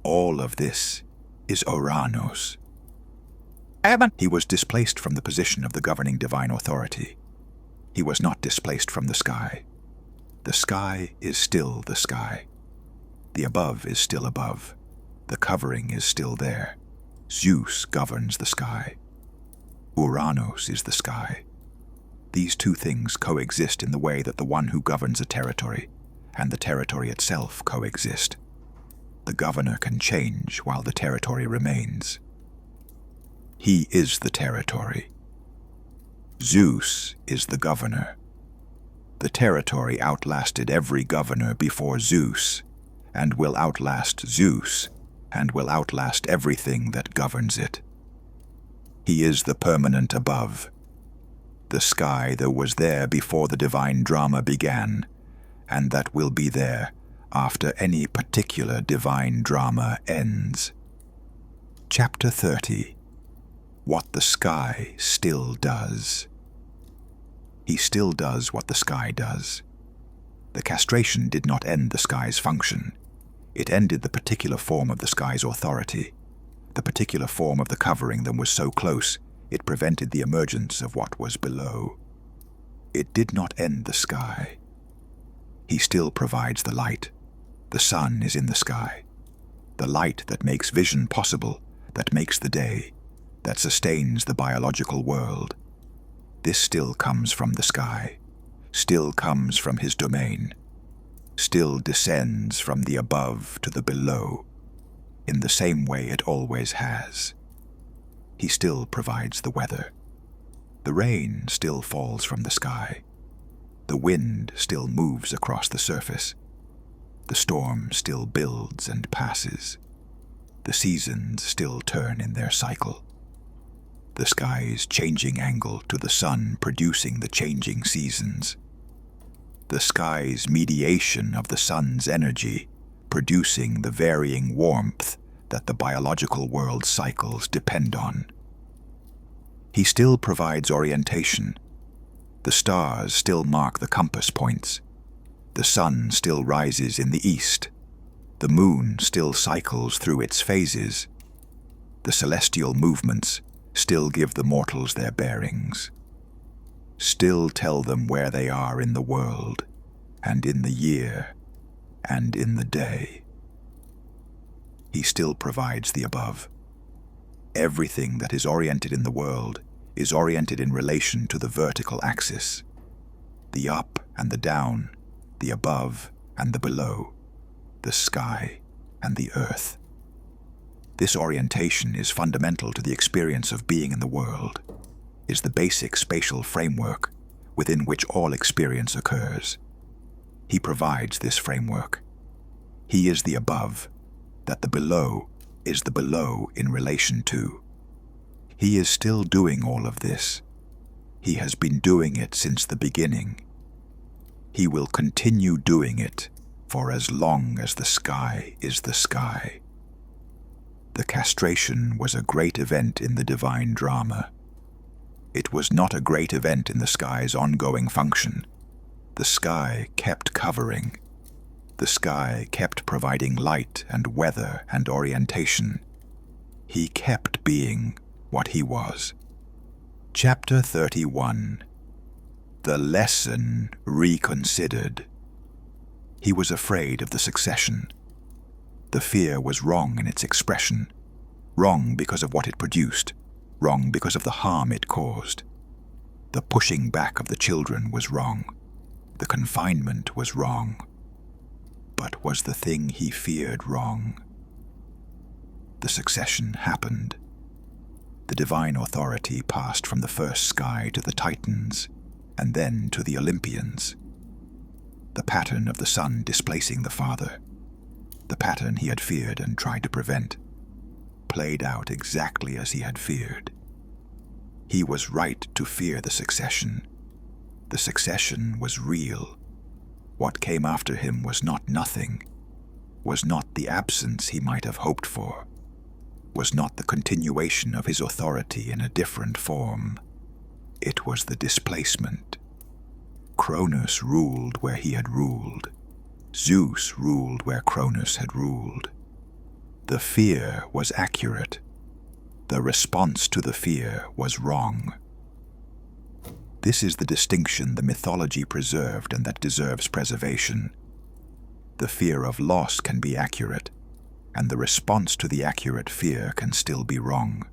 All of this is Ouranos. He was displaced from the position of the governing divine authority. He was not displaced from the sky. The sky is still the sky. The above is still above. The covering is still there. Zeus governs the sky. Ouranos is the sky. These two things coexist in the way that the one who governs a territory and the territory itself coexist. The governor can change while the territory remains. He is the territory. Zeus is the governor. The territory outlasted every governor before Zeus, and will outlast Zeus, and will outlast everything that governs it. He is the permanent above, the sky that was there before the divine drama began, and that will be there after any particular divine drama ends. Chapter 30. What the sky still does. He still does what the sky does. The castration did not end the sky's function. It ended the particular form of the sky's authority. The particular form of the covering that was so close, it prevented the emergence of what was below. It did not end the sky. He still provides the light. The sun is in the sky. The light that makes vision possible, that makes the day, that sustains the biological world. This still comes from the sky, still comes from his domain, still descends from the above to the below, in the same way it always has. He still provides the weather. The rain still falls from the sky. The wind still moves across the surface. The storm still builds and passes. The seasons still turn in their cycle. The sky's changing angle to the sun producing the changing seasons. The sky's mediation of the sun's energy producing the varying warmth that the biological world's cycles depend on. He still provides orientation. The stars still mark the compass points. The sun still rises in the east. The moon still cycles through its phases. The celestial movements still give the mortals their bearings, still tell them where they are in the world, and in the year, and in the day. He still provides the above. Everything that is oriented in the world is oriented in relation to the vertical axis, the up and the down, the above and the below, the sky and the earth. This orientation is fundamental to the experience of being in the world, is the basic spatial framework within which all experience occurs. He provides this framework. He is the above, that the below is the below in relation to. He is still doing all of this. He has been doing it since the beginning. He will continue doing it for as long as the sky is the sky. The castration was a great event in the divine drama. It was not a great event in the sky's ongoing function. The sky kept covering. The sky kept providing light and weather and orientation. He kept being what he was. Chapter 31. The Lesson Reconsidered. He was afraid of the succession. The fear was wrong in its expression, wrong because of what it produced, wrong because of the harm it caused. The pushing back of the children was wrong. The confinement was wrong. But was the thing he feared wrong? The succession happened. The divine authority passed from the first sky to the Titans, and then to the Olympians. The pattern of the son displacing the father, the pattern he had feared and tried to prevent, played out exactly as he had feared. He was right to fear the succession. The succession was real. What came after him was not nothing, was not the absence he might have hoped for, was not the continuation of his authority in a different form. It was the displacement. Cronus ruled where he had ruled. Zeus ruled where Cronus had ruled. The fear was accurate. The response to the fear was wrong. This is the distinction the mythology preserved and that deserves preservation. The fear of loss can be accurate, and the response to the accurate fear can still be wrong.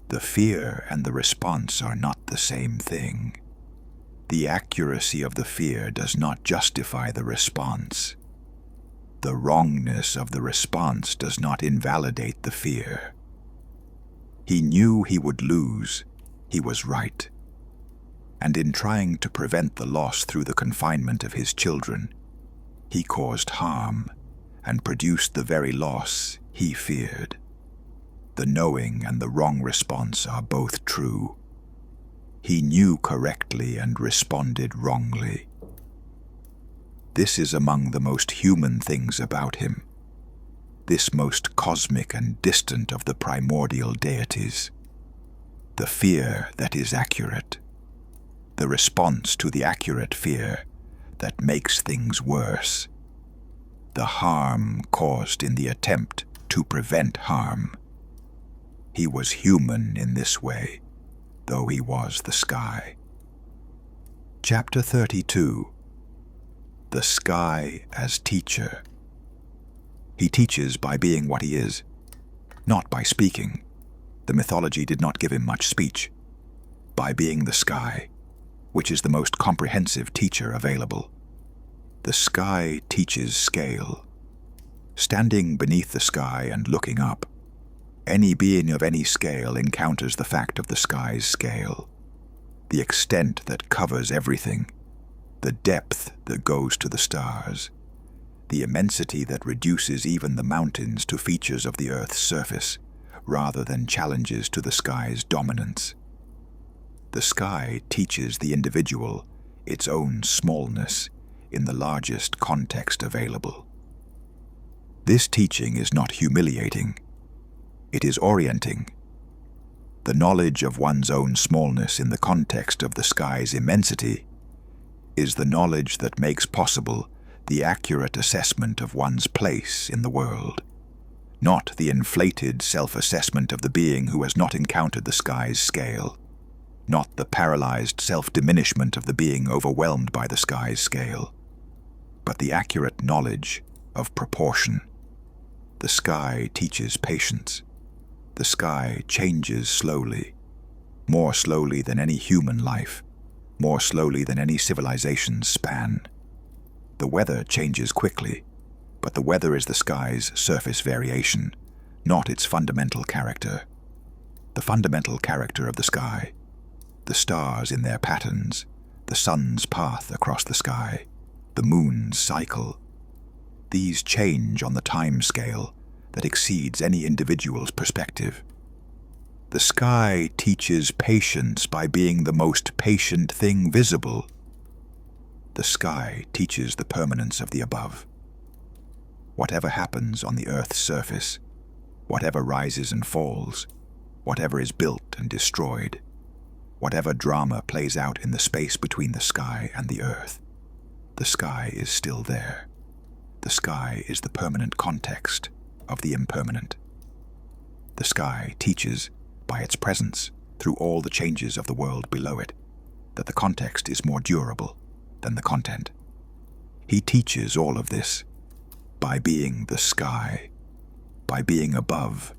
The fear and the response are not the same thing. The accuracy of the fear does not justify the response. The wrongness of the response does not invalidate the fear. He knew he would lose. He was right. And in trying to prevent the loss through the confinement of his children, he caused harm and produced the very loss he feared. The knowing and the wrong response are both true. He knew correctly and responded wrongly. This is among the most human things about him, this most cosmic and distant of the primordial deities. The fear that is accurate, the response to the accurate fear that makes things worse, the harm caused in the attempt to prevent harm. He was human in this way, though he was the sky. Chapter 32. The Sky as Teacher. He teaches by being what he is, not by speaking. The mythology did not give him much speech. by being the sky, which is the most comprehensive teacher available. The sky teaches scale. Standing beneath the sky and looking up, any being of any scale encounters the fact of the sky's scale, the extent that covers everything, the depth that goes to the stars, the immensity that reduces even the mountains to features of the Earth's surface, rather than challenges to the sky's dominance. The sky teaches the individual its own smallness in the largest context available. This teaching is not humiliating. It is orienting. The knowledge of one's own smallness in the context of the sky's immensity is the knowledge that makes possible the accurate assessment of one's place in the world, not the inflated self-assessment of the being who has not encountered the sky's scale, not the paralyzed self-diminishment of the being overwhelmed by the sky's scale, but the accurate knowledge of proportion. The sky teaches patience. The sky changes slowly, more slowly than any human life, more slowly than any civilization's span. The weather changes quickly, but the weather is the sky's surface variation, not its fundamental character. The fundamental character of the sky, the stars in their patterns, the sun's path across the sky, the moon's cycle, these change on the time scale that exceeds any individual's perspective. The sky teaches patience by being the most patient thing visible. The sky teaches the permanence of the above. Whatever happens on the Earth's surface, whatever rises and falls, whatever is built and destroyed, whatever drama plays out in the space between the sky and the Earth, the sky is still there. The sky is the permanent context of the impermanent. The sky teaches, by its presence, through all the changes of the world below it, that the context is more durable than the content. He teaches all of this by being the sky, by being above,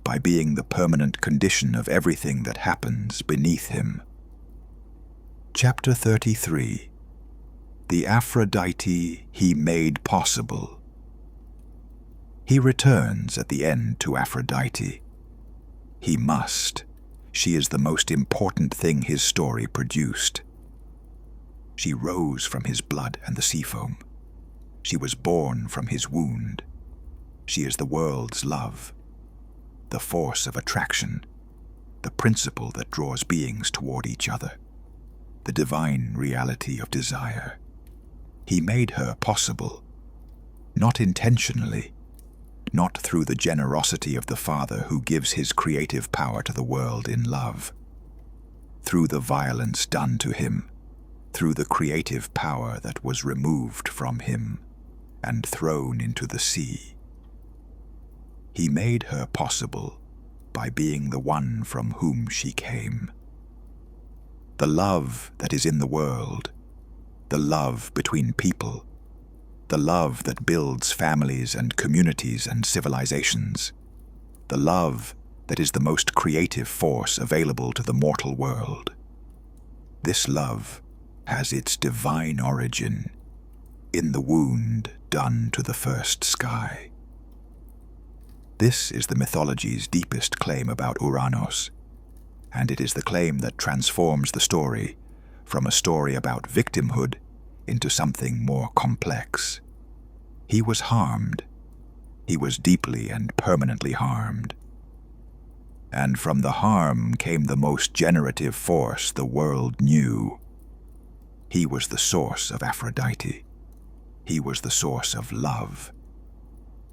by being the permanent condition of everything that happens beneath him. Chapter 33. The Aphrodite he made possible. He returns at the end to Aphrodite. He must. She is the most important thing his story produced. She rose from his blood and the sea foam. She was born from his wound. She is the world's love, the force of attraction, the principle that draws beings toward each other, the divine reality of desire. He made her possible, not intentionally, not through the generosity of the Father who gives his creative power to the world in love, through the violence done to him, through the creative power that was removed from him and thrown into the sea. He made her possible by being the one from whom she came. The love that is in the world, the love between people, the love that builds families and communities and civilizations, the love that is the most creative force available to the mortal world. This love has its divine origin in the wound done to the first sky. This is the mythology's deepest claim about Ouranos, and it is the claim that transforms the story from a story about victimhood into something more complex. He was harmed. He was deeply and permanently harmed. And from the harm came the most generative force the world knew. He was the source of Aphrodite. He was the source of love,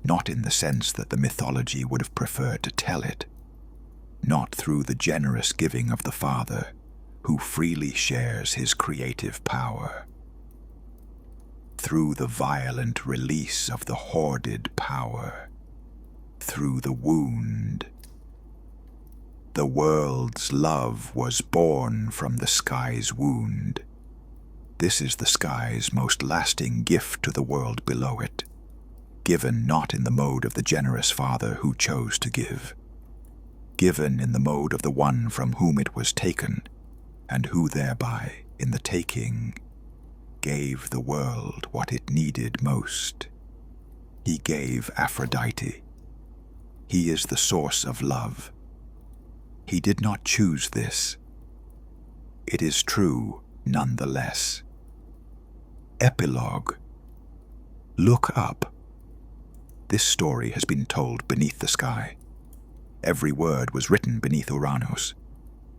not in the sense that the mythology would have preferred to tell it, not through the generous giving of the Father, who freely shares his creative power, through the violent release of the hoarded power, through the wound. The world's love was born from the sky's wound. This is the sky's most lasting gift to the world below it, given not in the mode of the generous Father who chose to give, given in the mode of the one from whom it was taken and who thereby, in the taking, gave the world what it needed most. He gave Aphrodite. He is the source of love. He did not choose this. It is true nonetheless. Epilogue. Look up. This story has been told beneath the sky. Every word was written beneath Ouranos.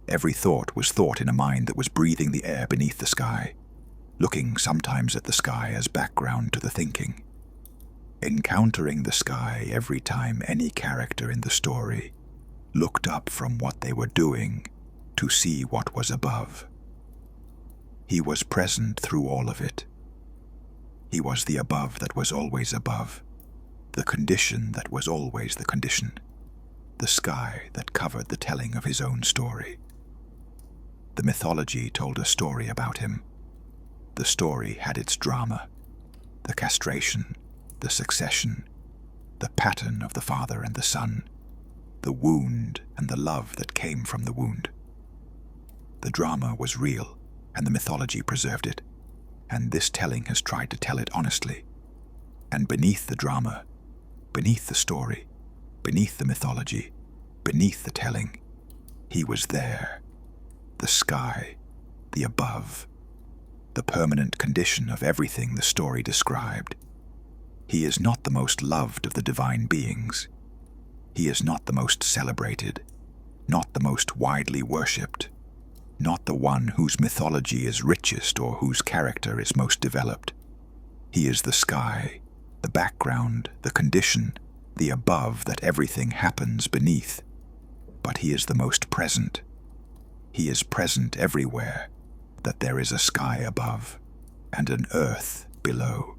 Every thought was thought in a mind that was breathing the air beneath the sky, looking sometimes at the sky as background to the thinking, encountering the sky every time any character in the story looked up from what they were doing to see what was above. He was present through all of it. He was the above that was always above, the condition that was always the condition, the sky that covered the telling of his own story. The mythology told a story about him. The story had its drama, the castration, the succession, the pattern of the father and the son, the wound and the love that came from the wound. The drama was real, and the mythology preserved it, and this telling has tried to tell it honestly. And beneath the drama, beneath the story, beneath the mythology, beneath the telling, he was there, the sky, the above, the permanent condition of everything the story described. He is not the most loved of the divine beings. He is not the most celebrated, not the most widely worshipped, not the one whose mythology is richest or whose character is most developed. He is the sky, the background, the condition, the above that everything happens beneath. But he is the most present. He is present everywhere, that there is a sky above and an earth below.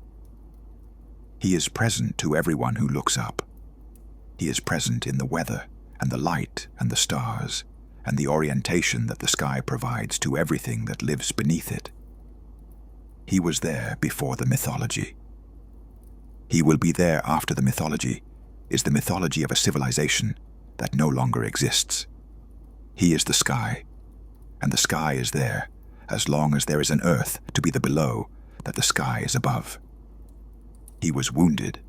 He is present to everyone who looks up. He is present in the weather and the light and the stars and the orientation that the sky provides to everything that lives beneath it. He was there before the mythology. He will be there after the mythology is the mythology of a civilization that no longer exists. He is the sky, and the sky is there as long as there is an earth to be the below that the sky is above. He was wounded.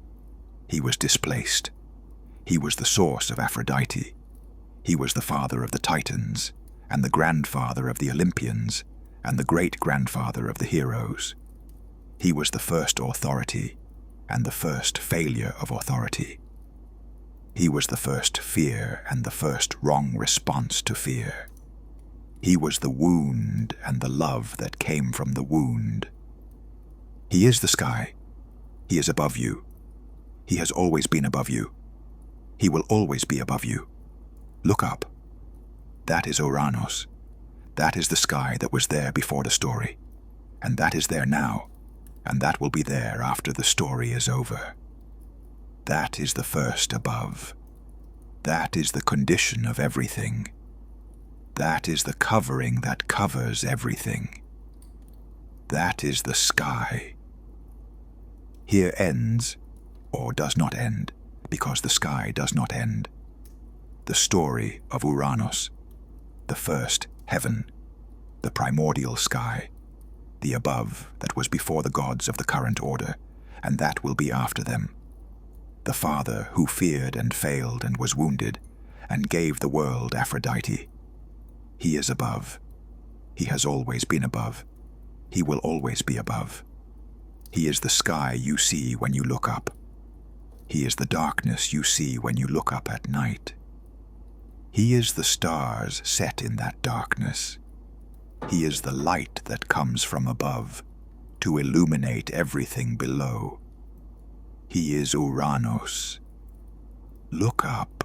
He was displaced. He was the source of Aphrodite. He was the father of the Titans, and the grandfather of the Olympians, and the great-grandfather of the heroes. He was the first authority, and the first failure of authority. He was the first fear and the first wrong response to fear. He was the wound and the love that came from the wound. He is the sky. He is above you. He has always been above you. He will always be above you. Look up. That is Ouranos. That is the sky that was there before the story. And that is there now. And that will be there after the story is over. That is the first above. That is the condition of everything. That is the covering that covers everything. That is the sky. Here ends, or does not end, because the sky does not end, the story of Ouranos, the first heaven, the primordial sky, the above that was before the gods of the current order, and that will be after them, the father who feared and failed and was wounded, and gave the world Aphrodite. He is above. He has always been above. He will always be above. He is the sky you see when you look up. He is the darkness you see when you look up at night. He is the stars set in that darkness. He is the light that comes from above to illuminate everything below. He is Ouranos. Look up.